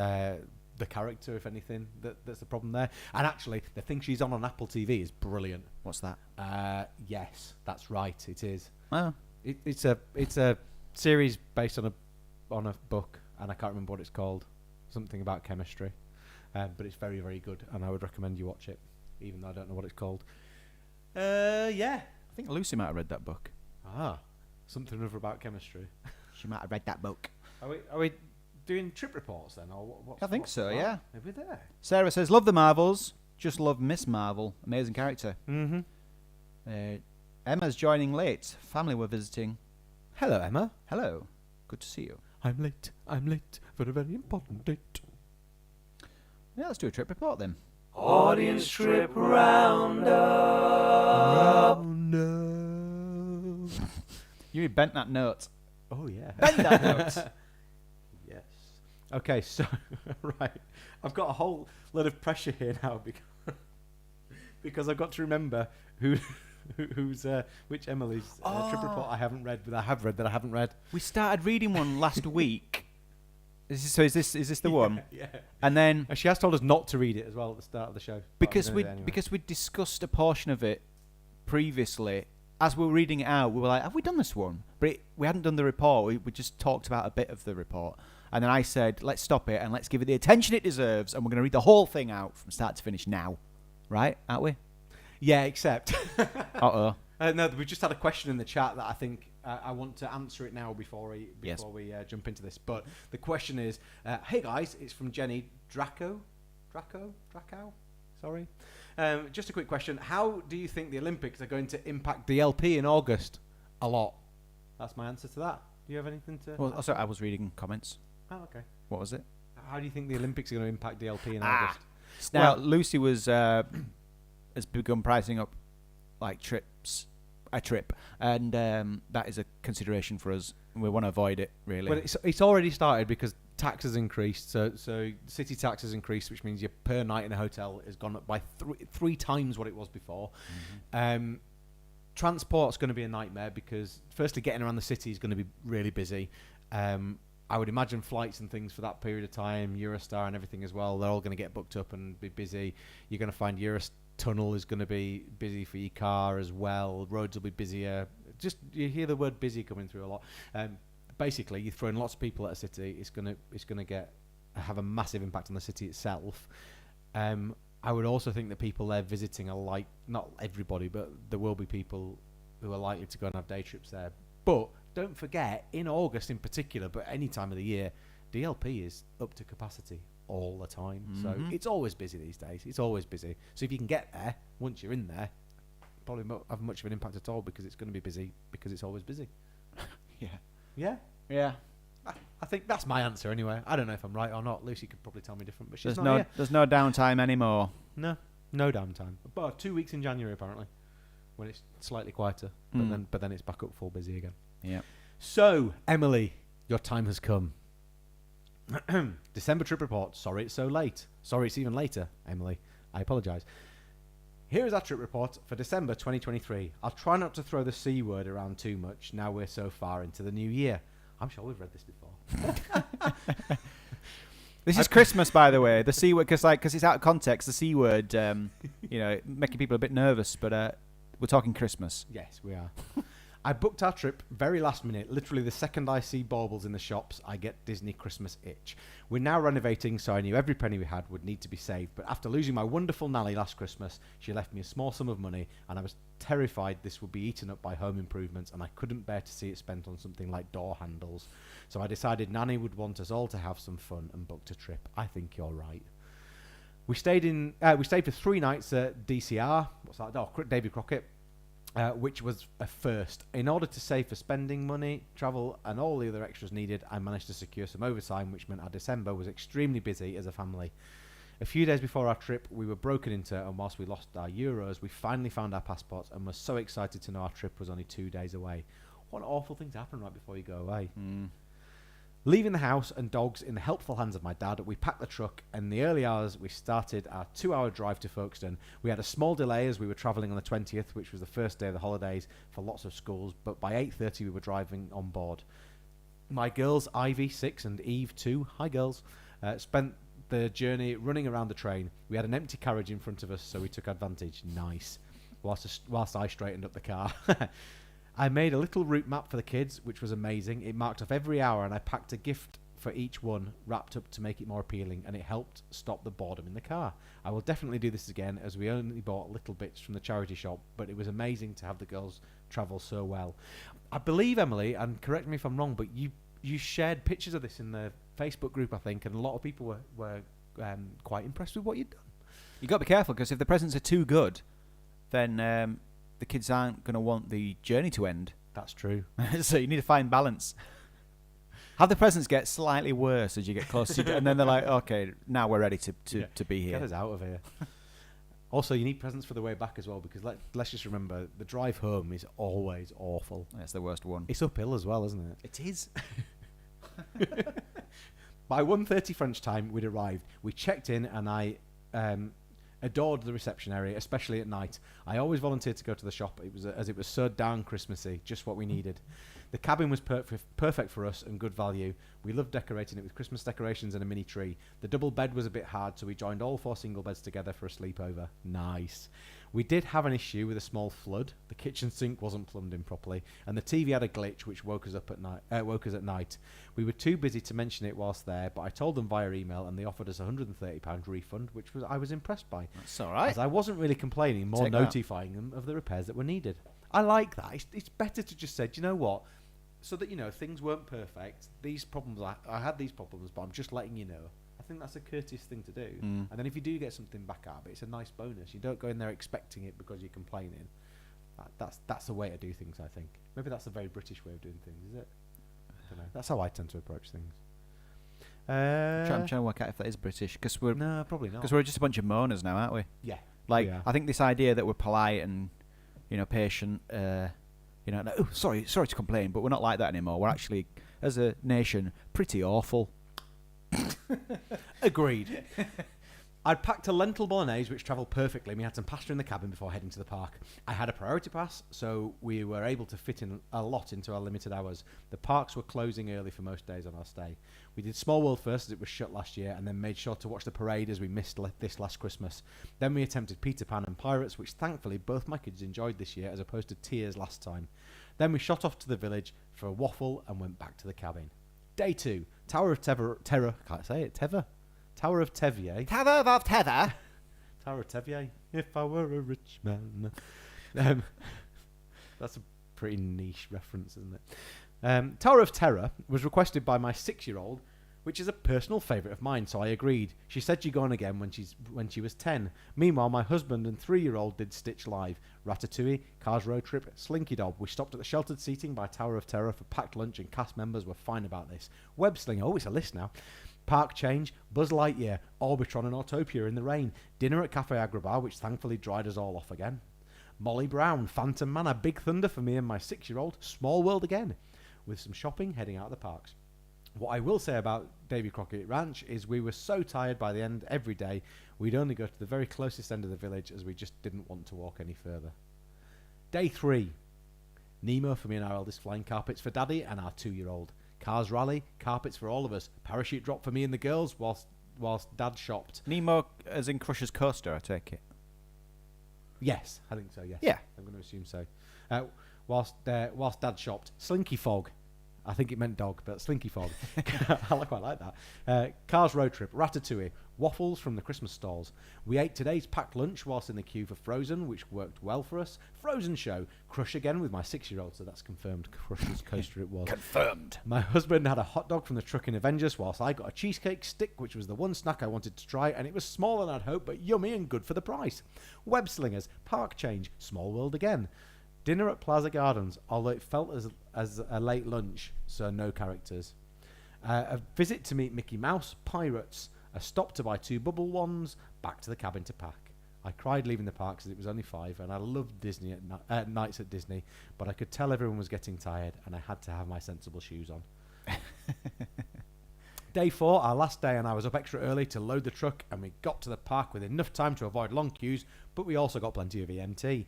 the character, if anything, that's the problem there. And actually, the thing she's on Apple TV is brilliant. What's that? Yes, that's right. It is. Oh. It's a series based on a book, and I can't remember what it's called. Something about chemistry, but it's very, very good, and I would recommend you watch it, even though I don't know what it's called. Yeah. I think Lucy might have read that book. Something other about chemistry. She might have read that book. Are we doing trip reports then, or what? I think so. Yeah. Maybe there. Sarah says, "Love the Marvels. Just love Miss Marvel. Amazing character." Mm-hmm. Emma's joining late. Family were visiting. Hello, Emma. Hello. Good to see you. I'm late for a very important date. Yeah, let's do a trip report then. Audience trip roundup. Oh no. You bent that note. Oh yeah. Bend that note. Yes. Okay, so right, I've got a whole lot of pressure here now because I've got to remember which Emily's trip report I haven't read, but I have read that I haven't read. We started reading one last week. Is this the one? Yeah. And then And she has told us not to read it as well at the start of the show. because we discussed a portion of it previously, as we were reading it out, we were like, "Have we done this one?" But we hadn't done the report. We just talked about a bit of the report, and then I said, "Let's stop it and let's give it the attention it deserves, and we're going to read the whole thing out from start to finish now, right? Aren't we?" Yeah, except. Uh-oh. No, we just had a question in the chat that I think I want to answer it now before we jump into this. But the question is, hey guys, it's from Jenny Draco. Sorry. Just a quick question. How do you think the Olympics are going to impact DLP in August? A lot. That's my answer to that. Do you have anything to... Well, sorry, I was reading comments. Oh, okay. What was it? How do you think the Olympics are going to impact DLP in August? Now, Lucy has begun pricing up like a trip, and that is a consideration for us. We want to avoid it, really. Well, it's already started because tax has increased. So city tax has increased, which means your per night in a hotel has gone up by three times what it was before. Mm-hmm. Transport's going to be a nightmare because, firstly, getting around the city is going to be really busy. I would imagine flights and things for that period of time, Eurostar and everything as well, they're all going to get booked up and be busy. You're going to find Tunnel is going to be busy for your car as well. Roads will be busier. Just you hear the word busy coming through a lot. Basically, you're throwing lots of people at a city. It's going to have a massive impact on the city itself. I would also think that people there visiting are not everybody, but there will be people who are likely to go and have day trips there. But don't forget, in August in particular, but any time of the year, DLP is up to capacity all the time. Mm-hmm. So it's always busy these days. It's always busy. So if you can get there, once you're in there, probably won't have much of an impact at all because it's going to be busy because it's always busy. Yeah. I think that's my answer anyway. I don't know if I'm right or not. Lucy could probably tell me different, but she's not here. There's no downtime anymore. No downtime. But 2 weeks in January apparently, when it's slightly quieter. But then it's back up full busy again. Yeah. So Emily, your time has come. December trip report. Sorry it's so late. Sorry it's even later, Emily. I apologise. Here is our trip report for December 2023. I'll try not to throw the C word around too much now we're so far into the new year. I'm sure we've read this before. This is Christmas, by the way. The C word, because it's out of context. The C word, making people a bit nervous. But we're talking Christmas. Yes, we are. I booked our trip very last minute. Literally the second I see baubles in the shops, I get Disney Christmas itch. We're now renovating, so I knew every penny we had would need to be saved. But after losing my wonderful nanny last Christmas, she left me a small sum of money, and I was terrified this would be eaten up by home improvements, and I couldn't bear to see it spent on something like door handles. So I decided Nanny would want us all to have some fun and booked a trip. I think you're right. We stayed for 3 nights at DCR. What's that? Oh, Davy Crockett. Which was a first. In order to save for spending money, travel, and all the other extras needed, I managed to secure some overtime, which meant our December was extremely busy as a family. A few days before our trip, we were broken into, and whilst we lost our euros, we finally found our passports and were so excited to know our trip was only 2 days away. What an awful thing to happen right before you go away. Leaving the house and dogs in the helpful hands of my dad, we packed the truck, and in the early hours we started our 2-hour drive to Folkestone. We had a small delay as we were travelling on the 20th, which was the first day of the holidays for lots of schools, but by 8:30 we were driving on board. My girls, Ivy, 6, and Eve, 2, hi girls, spent the journey running around the train. We had an empty carriage in front of us, so we took advantage. Nice. Whilst I straightened up the car. I made a little route map for the kids, which was amazing. It marked off every hour, and I packed a gift for each one, wrapped up to make it more appealing, and it helped stop the boredom in the car. I will definitely do this again, as we only bought little bits from the charity shop, but it was amazing to have the girls travel so well. I believe, Emily, and correct me if I'm wrong, but you shared pictures of this in the Facebook group, I think, and a lot of people were quite impressed with what you'd done. You got to be careful, because if the presents are too good, then the kids aren't going to want the journey to end. That's true. So you need to find balance. Have the presents get slightly worse as you get closer to and then they're like, okay, now we're ready to be here. Get us out of here. Also, you need presents for the way back as well, because let's just remember, the drive home is always awful. That's the worst one. It's uphill as well, isn't it? It is. By 1:30 French time, we'd arrived. We checked in, and I adored the reception area, especially at night. I always volunteered to go to the shop. It was so darn Christmassy, just what we needed. The cabin was perfect for us and good value. We loved decorating it with Christmas decorations and a mini tree. The double bed was a bit hard, so we joined all 4 single beds together for a sleepover. Nice. We did have an issue with a small flood. The kitchen sink wasn't plumbed in properly, and the TV had a glitch which woke us at night. We were too busy to mention it whilst there, but I told them via email, and they offered us a £130 refund, which I was impressed by. That's all right. As I wasn't really complaining, more notifying them of the repairs that were needed. I like that. It's better to just say, do you know what? So that, things weren't perfect. These problems, I had these problems, but I'm just letting you know. I think that's a courteous thing to do. And then if you do get something back out of it, it's a nice bonus. You don't go in there expecting it because you're complaining. That's the way to do things, I think. Maybe that's a very British way of doing things, is it? I don't know. That's how I tend to approach things. I'm trying to work out if that is British, because No, probably not. Because we're just a bunch of moaners now, aren't we? Yeah. Like, Yeah. I think this idea that we're polite and, patient, sorry to complain, but we're not like that anymore. We're actually, as a nation, pretty awful. Agreed. I'd packed a lentil bolognese which travelled perfectly, and we had some pasta in the cabin before heading to the park. I had a priority pass, so we were able to fit in a lot into our limited hours. The parks were closing early for most days on our stay. We did Small World first, as it was shut last year, and then made sure to watch the parade as we missed this last Christmas. Then we attempted Peter Pan and Pirates, which thankfully both my kids enjoyed this year, as opposed to Tears last time. Then we shot off to the village for a waffle and went back to the cabin. Day 2, Tower of Terror, can't say it, Tever? Tower of Tevier. Tower of Tether. Tower of Tevier. If I were a rich man. That's a pretty niche reference, isn't it? Tower of Terror was requested by my 6-year-old, which is a personal favourite of mine, so I agreed. She said she'd go on again when she was 10. Meanwhile, my husband and 3-year-old did Stitch Live, Ratatouille, Cars Road Trip, Slinky Dog. We stopped at the sheltered seating by Tower of Terror for packed lunch, and cast members were fine about this. Web Slinger, oh, it's a list now. Park Change, Buzz Lightyear, Orbitron and Autopia in the rain. Dinner at Cafe Agrabah, which thankfully dried us all off again. Molly Brown, Phantom Manor, Big Thunder for me and my 6-year-old. Small World again. With some shopping, heading out of the parks. What I will say about Davy Crockett Ranch is we were so tired by the end every day, we'd only go to the very closest end of the village as we just didn't want to walk any further. Day 3. Nemo for me and our eldest, flying carpets for Daddy and our 2-year-old. Cars Rally, carpets for all of us. Parachute drop for me and the girls whilst Dad shopped. Nemo as in Crusher's Coaster, I take it. Yes, I think so, yes. Yeah. I'm going to assume so. Whilst Dad shopped. Slinky Fog. I think it meant dog, but Slinky Fog. I quite like that. Cars Road Trip, Ratatouille, waffles from the Christmas stalls. We ate today's packed lunch whilst in the queue for Frozen, which worked well for us. Frozen Show, Crush again with my 6-year-old, so that's confirmed. Crush's coaster it was. Confirmed. My husband had a hot dog from the truck in Avengers, whilst I got a cheesecake stick, which was the one snack I wanted to try, and it was smaller than I'd hoped, but yummy and good for the price. Web Slingers, Park Change, Small World again. Dinner at Plaza Gardens, although it felt as a late lunch, so no characters. A visit to meet Mickey Mouse, Pirates, a stop to buy 2 bubble wands, back to the cabin to pack. I cried leaving the park as it was only 5, and I loved Disney nights at Disney, but I could tell everyone was getting tired, and I had to have my sensible shoes on. Day 4, our last day, and I was up extra early to load the truck, and we got to the park with enough time to avoid long queues, but we also got plenty of EMT.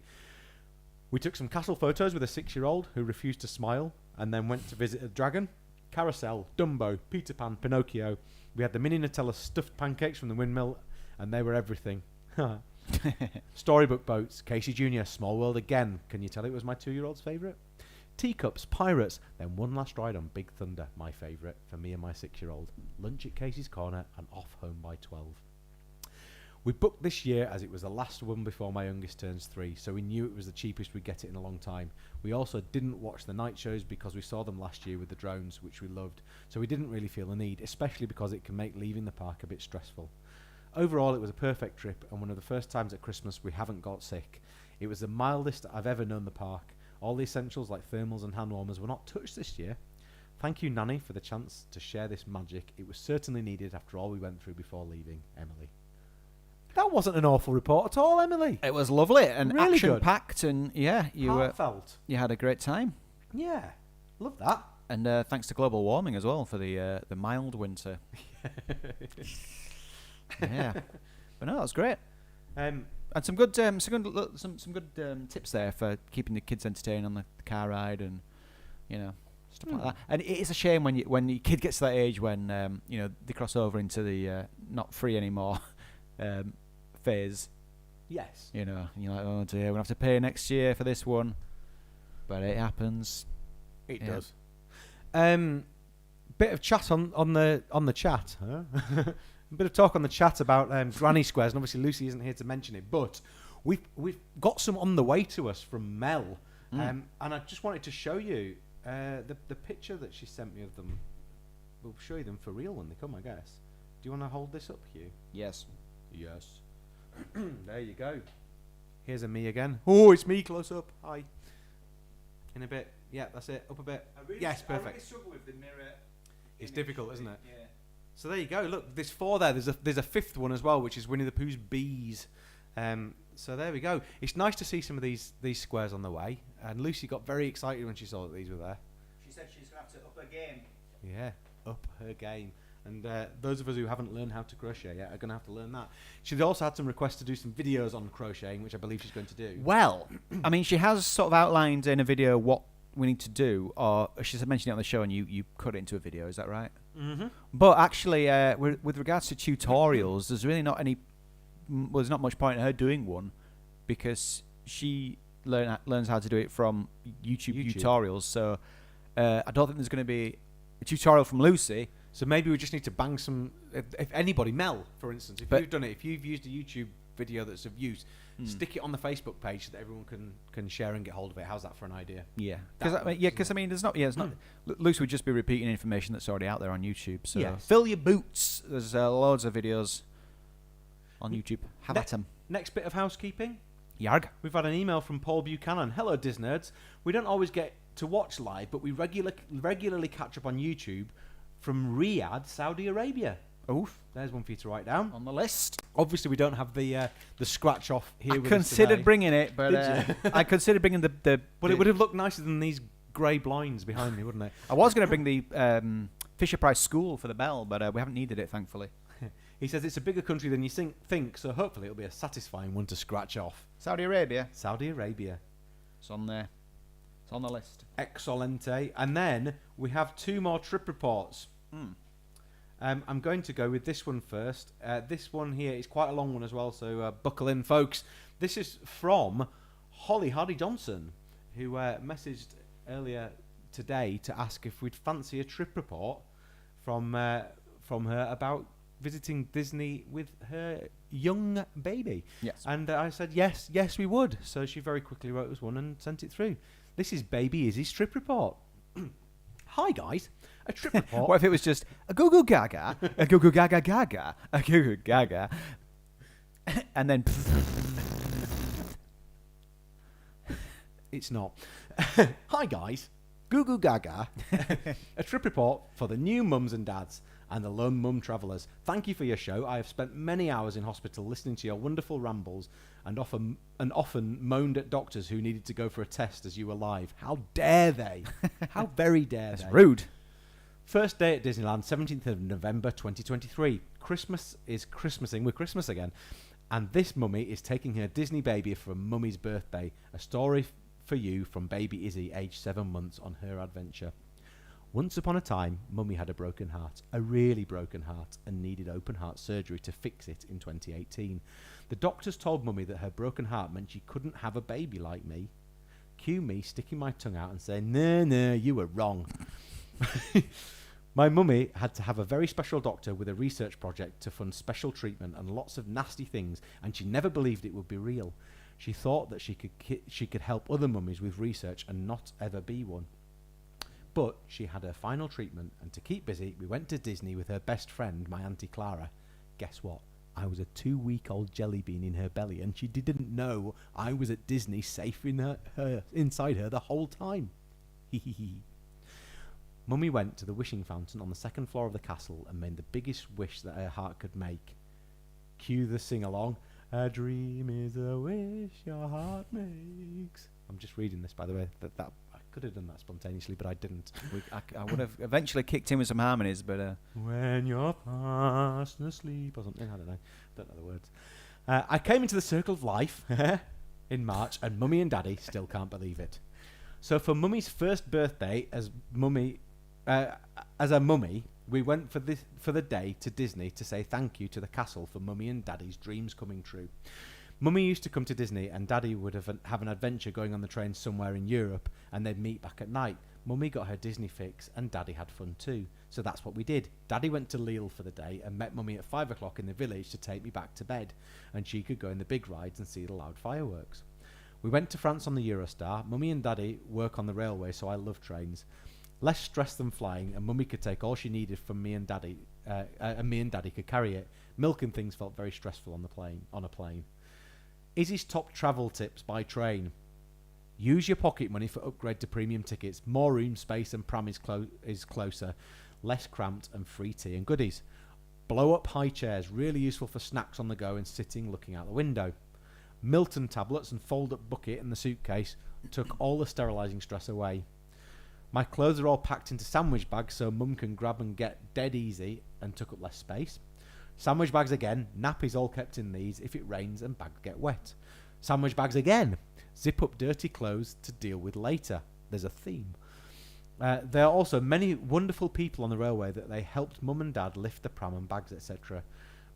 We took some castle photos with a 6-year-old who refused to smile, and then went to visit a dragon, Carousel, Dumbo, Peter Pan, Pinocchio. We had the mini Nutella stuffed pancakes from the windmill, and they were everything. Storybook boats, Casey Jr., Small World again. Can you tell it was my 2-year-old's favourite? Teacups, pirates, then one last ride on Big Thunder, my favourite, for me and my 6-year-old. Lunch at Casey's Corner and off home by 12. We booked this year as it was the last one before my youngest turns 3, so we knew it was the cheapest we'd get it in a long time. We also didn't watch the night shows because we saw them last year with the drones, which we loved, so we didn't really feel the need, especially because it can make leaving the park a bit stressful. Overall, it was a perfect trip, and one of the first times at Christmas we haven't got sick. It was the mildest I've ever known the park. All the essentials like thermals and hand warmers were not touched this year. Thank you, Nanny, for the chance to share this magic. It was certainly needed after all we went through before leaving. Emily. That wasn't an awful report at all, Emily. It was lovely and Really action-packed, and yeah, Heartfelt. you had a great time. Yeah, love that. And thanks to global warming as well for the mild winter. Yeah, but no, that was great. And some good tips there for keeping the kids entertained on the car ride, and stuff like that. And it is a shame when your kid gets to that age when they cross over into the not free anymore phase. Yes. And you're like, oh dear, we're gonna have to pay next year for this one, but it happens. It does. Bit of chat on the chat. Huh? A bit of talk on the chat about granny squares, and obviously Lucy isn't here to mention it, but we've got some on the way to us from Mel, and I just wanted to show you the picture that she sent me of them. We'll show you them for real when they come, I guess. Do you want to hold this up, Hugh? Yes. Yes. There you go. Here's a me again. Oh, it's me close up. Hi. In a bit. Yeah, that's it. Up a bit. Yes, perfect. I really struggle with the mirror. It's difficult, isn't it? Yeah. So there you go. Look, there's 4 there. There's a 5th one as well, which is Winnie the Pooh's bees. So there we go. It's nice to see some of these squares on the way. And Lucy got very excited when she saw that these were there. She said she's going to have to up her game. Yeah, up her game. And those of us who haven't learned how to crochet yet are going to have to learn that. She's also had some requests to do some videos on crocheting, which I believe she's going to do. Well, I mean, she has sort of outlined in a video what we need to do, or she's mentioned it on the show and you cut it into a video, is that right? Mm-hmm. But actually, with regards to tutorials, there's really not there's not much point in her doing one, because she learns how to do it from YouTube tutorials. So I don't think there's going to be a tutorial from Lucy. So maybe we just need to bang some. If anybody, Mel, for instance, if you've done it, if you've used a YouTube video that's of use, stick it on the Facebook page so that everyone can share and get hold of it. How's that for an idea? Yeah, because I mean, there's not. Yeah, it's not. Lucy would just be repeating information that's already out there on YouTube. So fill your boots. There's loads of videos on YouTube. Have at 'em. Next bit of housekeeping. Yarg. We've had an email from Paul Buchanan. Hello, Disnerds. We don't always get to watch live, but we regularly catch up on YouTube from Riyadh, Saudi Arabia. Oof. There's one for you to write down. On the list. Obviously, we don't have the scratch off here. I with considered us today. bringing it, but I considered bringing the. But it would have looked nicer than these grey blinds behind me, wouldn't it? I was going to bring the Fisher Price School for the bell, but we haven't needed it, thankfully. He says it's a bigger country than you think, so hopefully it'll be a satisfying one to scratch off. Saudi Arabia. Saudi Arabia. It's on there. It's on the list. Excelente. And then we have 2 more trip reports. I'm going to go with this one first. This one here is quite a long one as well, so buckle in, folks. This is from Holly Hardy-Johnson, who messaged earlier today to ask if we'd fancy a trip report from her about visiting Disney with her young baby. Yes. And I said, yes, we would. So she very quickly wrote us one and sent it through. This is Baby Izzy's trip report. Hi, guys. A trip report. What if it was just a goo-goo gaga, a goo-goo gaga gaga, a goo-goo gaga, and then... It's not. Hi, guys. Goo Goo Gaga. A trip report for the new mums and dads and the lone mum travellers. Thank you for your show. I have spent many hours in hospital listening to your wonderful rambles and often moaned at doctors who needed to go for a test as you were live. How dare they? How very dare they? That's rude. First day at Disneyland, 17th of November 2023. Christmas is Christmasing with Christmas again. And this mummy is taking her Disney baby for Mummy's birthday. A story for you from baby Izzy, aged 7 months, on her adventure. Once upon a time, Mummy had a broken heart, a really broken heart, and needed open heart surgery to fix it in 2018. The doctors told Mummy that her broken heart meant she couldn't have a baby like me. Cue me sticking my tongue out and saying, no, you were wrong. My mummy had to have a very special doctor with a research project to fund special treatment and lots of nasty things, and she never believed it would be real. She thought that she could help other mummies with research and not ever be one. But she had her final treatment, and to keep busy, we went to Disney with her best friend, my Auntie Clara. Guess what? I was a 2-week-old jelly bean in her belly, and she didn't know I was at Disney safe in inside her the whole time. Mummy went to the wishing fountain on the 2nd floor of the castle and made the biggest wish that her heart could make. Cue the sing-along. A dream is a wish your heart makes. I'm just reading this, by the way. That I could have done that spontaneously, but I didn't. I would have eventually kicked in with some harmonies, but... When you're fast asleep or something. I don't know the words. I came into the circle of life in March, and Mummy and Daddy still can't believe it. So for Mummy's first birthday as a mummy, we went for the day to Disney to say thank you to the castle for Mummy and Daddy's dreams coming true. Mummy used to come to Disney, and Daddy would have an adventure going on the train somewhere in Europe, and they'd meet back at night. Mummy got her Disney fix, and Daddy had fun too. So that's what we did. Daddy went to Lille for the day and met Mummy at 5 o'clock in the village to take me back to bed, and she could go in the big rides and see the loud fireworks. We went to France on the Eurostar. Mummy and Daddy work on the railway, so I love trains. Less stress than flying, and Mummy could take all she needed from me and Daddy, and me and Daddy could carry it. Milk and things felt very stressful on a plane. Izzy's top travel tips by train. Use your pocket money for upgrade to premium tickets. More room space and pram is closer. Less cramped and free tea and goodies. Blow up high chairs. Really useful for snacks on the go and sitting looking out the window. Milton tablets and fold up bucket in the suitcase took all the sterilising stress away. My clothes are all packed into sandwich bags so Mum can grab and get dead easy and took up less space. Sandwich bags again, nappies all kept in these if it rains and bags get wet. Sandwich bags again, zip up dirty clothes to deal with later. There's a theme. There are also many wonderful people on the railway that they helped Mum and Dad lift the pram and bags, etc.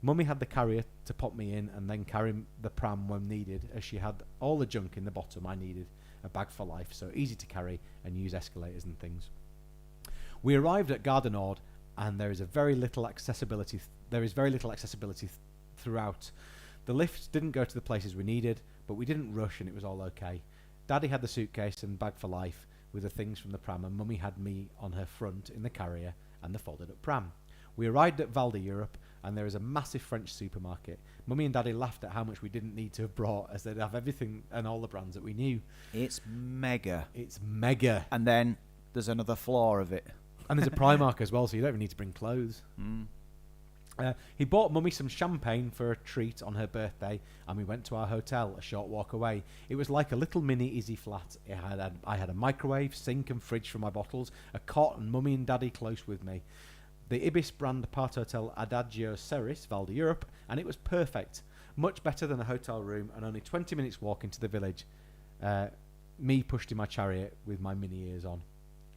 Mummy had the carrier to pop me in and then carry the pram when needed, as she had all the junk in the bottom I needed. A bag for life, so easy to carry and use escalators and things. We arrived at Gare du Nord, and there is very little accessibility throughout. The lifts didn't go to the places we needed, but we didn't rush and it was all okay. Daddy had the suitcase and bag for life with the things from the pram, and Mummy had me on her front in the carrier and the folded up pram. We arrived at Val d'Europe, and there is a massive French supermarket. Mummy and Daddy laughed at how much we didn't need to have brought, as they'd have everything and all the brands that we knew. It's mega. It's mega. And then there's another floor of it. And there's a Primark as well, so you don't even need to bring clothes. He bought Mummy some champagne for a treat on her birthday, and we went to our hotel a short walk away. It was like a little mini Izzy flat. I had a microwave, sink and fridge for my bottles, a cot, and Mummy and Daddy close with me. The Ibis brand apart hotel Adagio Ceres, Val d'Europe, and it was perfect. Much better than a hotel room, and only 20 minutes walk into the village. Me pushed in my chariot with my mini ears on.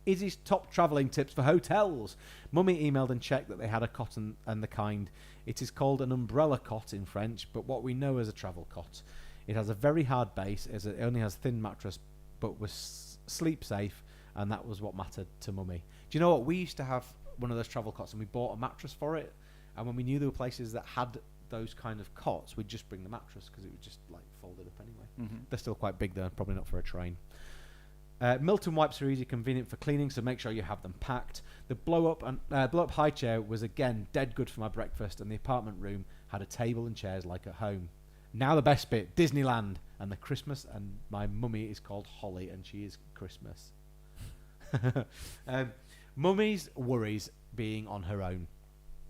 Izzy's top travelling tips for hotels. Mummy emailed and checked that they had a cot and the kind. It is called an umbrella cot in French, but what we know as a travel cot. It has a very hard base, as it only has thin mattress, but was sleep safe, and that was what mattered to Mummy. Do you know what? We used to have one of those travel cots, and we bought a mattress for it, and when we knew there were places that had those kind of cots, we'd just bring the mattress because it would just like folded up anyway. They're still quite big though, probably not for a train. Milton wipes are easy, convenient for cleaning, so make sure you have them packed. The blow up high chair was again dead good for my breakfast, and the apartment room had a table and chairs like at home. Now the best bit, Disneyland and the Christmas, and my mummy is called Holly and she is Christmas. Mummy's worries being on her own.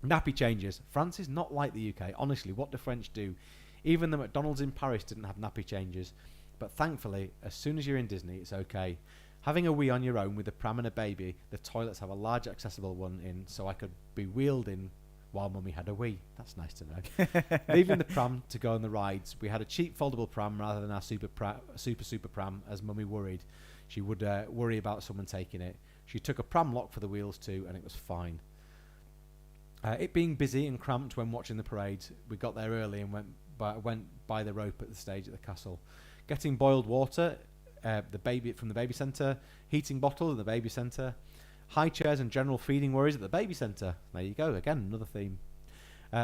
Nappy changes. France is not like the UK. Honestly, what do French do? Even the McDonald's in Paris didn't have nappy changes. But thankfully, as soon as you're in Disney, it's okay. Having a wee on your own with a pram and a baby, the toilets have a large accessible one in, so I could be wheeled in while Mummy had a wee. That's nice to know. Leaving the pram to go on the rides, we had a cheap foldable pram rather than our super pram, as Mummy worried. She would worry about someone taking it. She took a pram lock for the wheels too, and it was fine. It being busy and cramped when watching the parade, we got there early and went by the rope at the stage at the castle. Getting boiled water from the baby centre, heating bottle in the baby centre, high chairs and general feeding worries at the baby centre. There you go, again, another theme.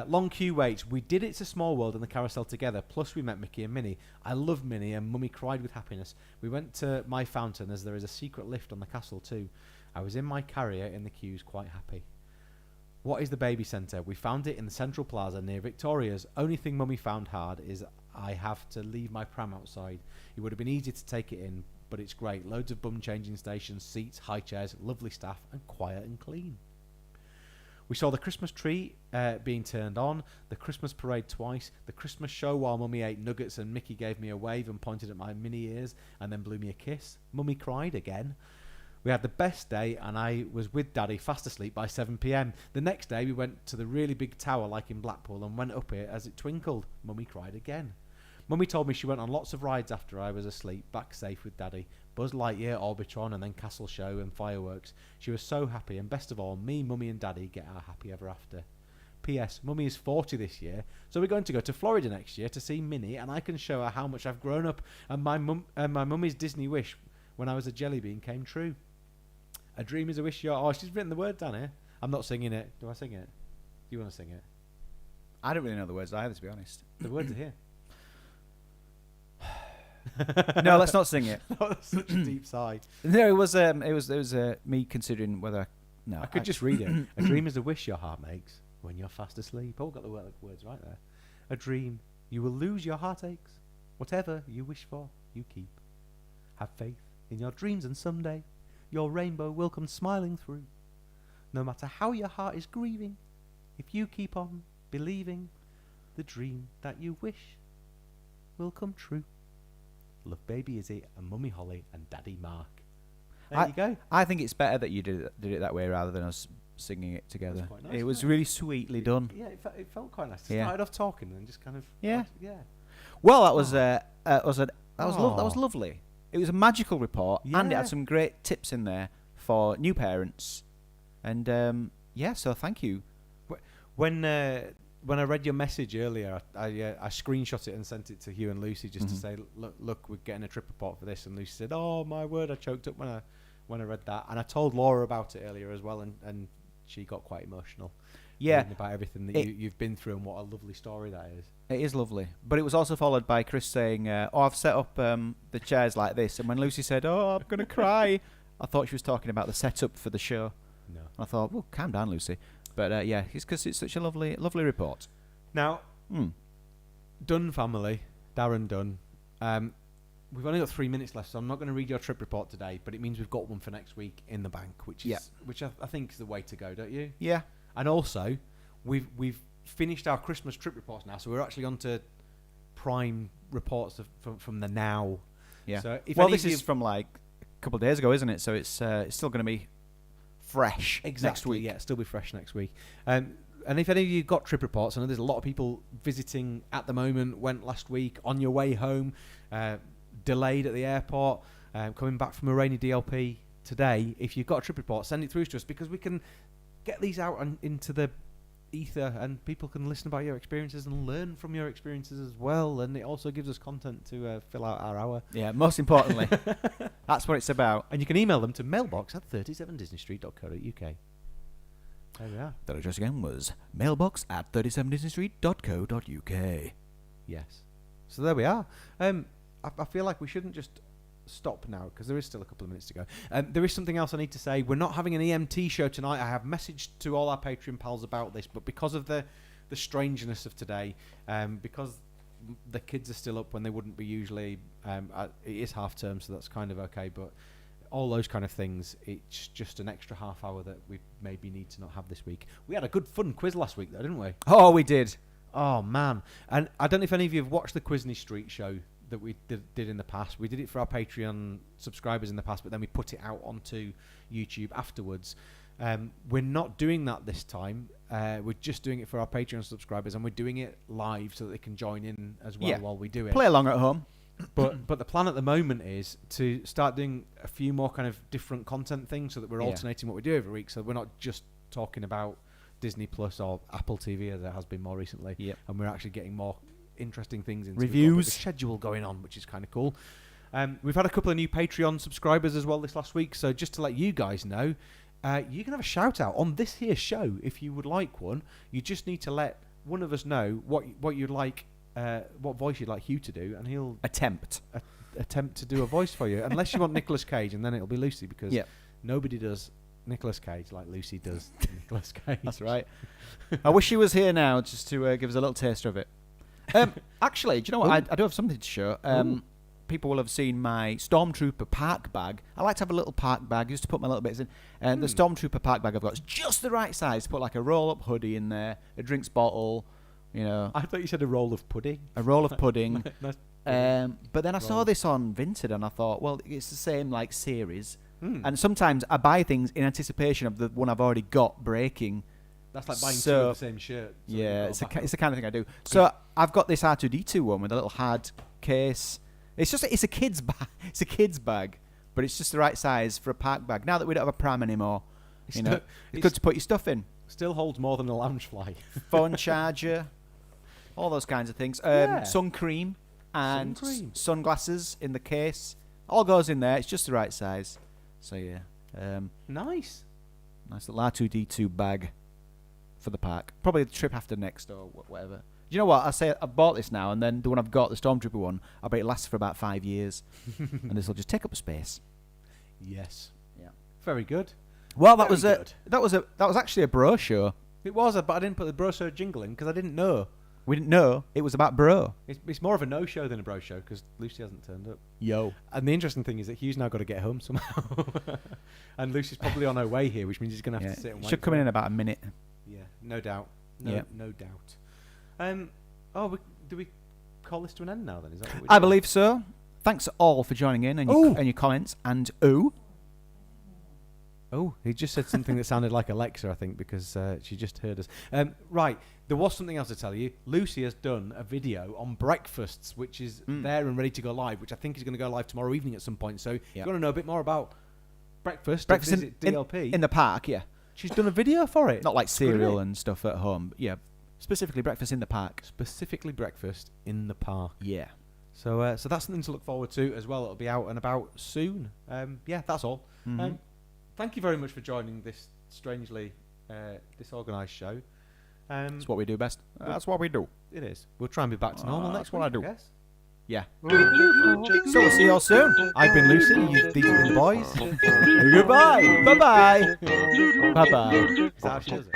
Long queue waits. We did It's a Small World in the carousel together, plus we met Mickey and Minnie. I love Minnie and Mummy cried with happiness. We went to My Fountain as there is a secret lift on the castle too. I was in my carrier in the queues quite happy. What is the baby centre? We found it in the Central Plaza near Victoria's. Only thing Mummy found hard is I have to leave my pram outside. It would have been easy to take it in, but it's great. Loads of bum changing stations, seats, high chairs, lovely staff, and quiet and clean. We saw the Christmas tree being turned on, the Christmas parade twice, the Christmas show while Mummy ate nuggets and Mickey gave me a wave and pointed at my mini ears and then blew me a kiss. Mummy cried again. We had the best day and I was with Daddy fast asleep by 7 p.m. The next day we went to the really big tower like in Blackpool and went up it as it twinkled. Mummy cried again. Mummy told me she went on lots of rides after I was asleep, back safe with Daddy. Buzz Lightyear, Orbitron and then Castle Show and fireworks. She was so happy and best of all, me, Mummy and Daddy get our happy ever after. P.S. Mummy is 40 this year, so we're going to go to Florida next year to see Minnie and I can show her how much I've grown up and my mummy's Disney wish when I was a jelly bean came true. A dream is a wish. She's written the word down here. I'm not singing it. Do I sing it? Do you want to sing it? I don't really know the words either, to be honest. The words are here. No, let's not sing it. That's such a deep sigh. No, it was me considering whether. No, I could just read it. A dream is a wish your heart makes when you're fast asleep. Oh, got the words right there. A dream, you will lose your heartaches. Whatever you wish for, you keep. Have faith in your dreams and someday your rainbow will come smiling through. No matter how your heart is grieving, if you keep on believing, the dream that you wish will come true. Love Baby Izzy and Mummy Holly and Daddy Mark. There you go. I think it's better that you did it that way rather than us singing it together. Nice, it was really sweetly done. Yeah, it felt quite nice. Started off talking and then just kind of yeah. Yeah. Well, that was lovely. It was a magical report, and it had some great tips in there for new parents. And so thank you. When I read your message earlier, I screenshot it and sent it to Hugh and Lucy just to say, look, we're getting a trip report for this. And Lucy said, "Oh my word!" I choked up when I read that, and I told Laura about it earlier as well, and she got quite emotional. Yeah, about everything that you've been through and what a lovely story that is. It is lovely. But it was also followed by Chris saying, I've set up the chairs like this. And when Lucy said, I'm going to cry, I thought she was talking about the setup for the show. No. And I thought, well, calm down, Lucy. But it's because it's such a lovely report. Now, Dunn family, Darren Dunn, we've only got 3 minutes left, so I'm not going to read your trip report today, but it means we've got one for next week in the bank, which I think is the way to go, don't you? Yeah. And also, we've finished our Christmas trip reports now, so we're actually on to prime reports from the now. Yeah. So this is from like a couple of days ago, isn't it? So it's still going to be fresh next week. Yeah, still be fresh next week. And if any of you got trip reports, I know there's a lot of people visiting at the moment, went last week, on your way home, delayed at the airport, coming back from a rainy DLP today. If you've got a trip report, send it through to us because we can get these out into the ether and people can listen about your experiences and learn from your experiences as well, and it also gives us content to fill out our hour. Yeah, most importantly. That's what it's about. And you can email them to mailbox@37disneystreet.co.uk. There we are. That address again was mailbox@37disneystreet.co.uk. Yes. So there we are. I feel like we shouldn't just stop now because there is still a couple of minutes to go. There is something else I need to say. We're not having an EMT show tonight. I have messaged to all our Patreon pals about this, but because of the strangeness of today, because the kids are still up when they wouldn't be usually, it is half term, so that's kind of okay, but all those kind of things, it's just an extra half hour that we maybe need to not have this week. We had a good fun quiz last week though, didn't we? Oh, we did. Oh man. And I don't know if any of you have watched the Quizny Street show that we did in the past. We did it for our Patreon subscribers in the past, but then we put it out onto YouTube afterwards. We're not doing that this time. We're just doing it for our Patreon subscribers, and we're doing it live so that they can join in as well while we do it. Play along at home. But the plan at the moment is to start doing a few more kind of different content things so that we're alternating what we do every week. So we're not just talking about Disney Plus or Apple TV as it has been more recently. Yep. And we're actually getting more interesting things into reviews. the schedule going on, which is kind of cool. We've had a couple of new Patreon subscribers as well this last week. So just to let you guys know, you can have a shout out on this here show if you would like one. You just need to let one of us know what you'd like. What voice you'd like Hugh to do, and he'll attempt to do a voice for you. Unless you want Nicolas Cage, and then it'll be Lucy, because nobody does Nicolas Cage like Lucy does Nicolas Cage. That's right. I wish he was here now just to give us a little taster of it. Actually, do you know what? I do have something to show. People will have seen my Stormtrooper park bag. I like to have a little park bag just to put my little bits in. And the Stormtrooper park bag I've got is just the right size to put like a roll-up hoodie in there, a drinks bottle. You know, I thought you said a roll of pudding. A roll of pudding. Nice. But then I saw this on Vinted, and I thought, well, it's the same like series. And sometimes I buy things in anticipation of the one I've already got breaking. That's like buying two of the same shirt. So yeah, it's the kind of thing I do. So I've got this R2-D2 one with a little hard case. It's a kid's bag. It's a kid's bag, but it's just the right size for a park bag. Now that we don't have a pram anymore, it's good to put your stuff in. Still holds more than a Loungefly. Phone charger. All those kinds of things. Sun cream and sunglasses in the case. All goes in there. It's just the right size. So, yeah. Nice. Nice little R2-D2 bag for the park. Probably the trip after next or whatever. Do you know what? I say I've bought this now, and then the one I've got, the Stormtrooper one, I bet it lasts for about 5 years. And this will just take up space. Yes. Yeah. Very good. Well, that was actually a bro show. It was, but I didn't put the bro show jingle in because I didn't know. We didn't know it was about bro. It's more of a no show than a bro show because Lucy hasn't turned up. Yo. And the interesting thing is that Hugh's now got to get home somehow, and Lucy's probably on her way here, which means he's going to have to sit and wait. Should come in about a minute. Yeah, no doubt. No doubt. Do we call this to an end now? Then is that what I believe so. Thanks all for joining in and your comments and Oh, he just said something that sounded like Alexa, I think, because she just heard us. Right, there was something else to tell you. Lucy has done a video on breakfasts, which is there and ready to go live, which I think is going to go live tomorrow evening at some point. So if you want to know a bit more about breakfast in DLP. In the park, yeah. She's done a video for it. Not like cereal and stuff at home. Yeah, specifically breakfast in the park. Specifically breakfast in the park. Yeah. So that's something to look forward to as well. It'll be out and about soon. Yeah, that's all. Thank you very much for joining this strangely disorganised show. That's what we do best. That's what we do. It is. We'll try and be back to normal next week, I guess. Yeah. So we'll see you all soon. I've been Lucy. These have been the boys. Goodbye. Bye-bye. Bye-bye. Is that how she does it?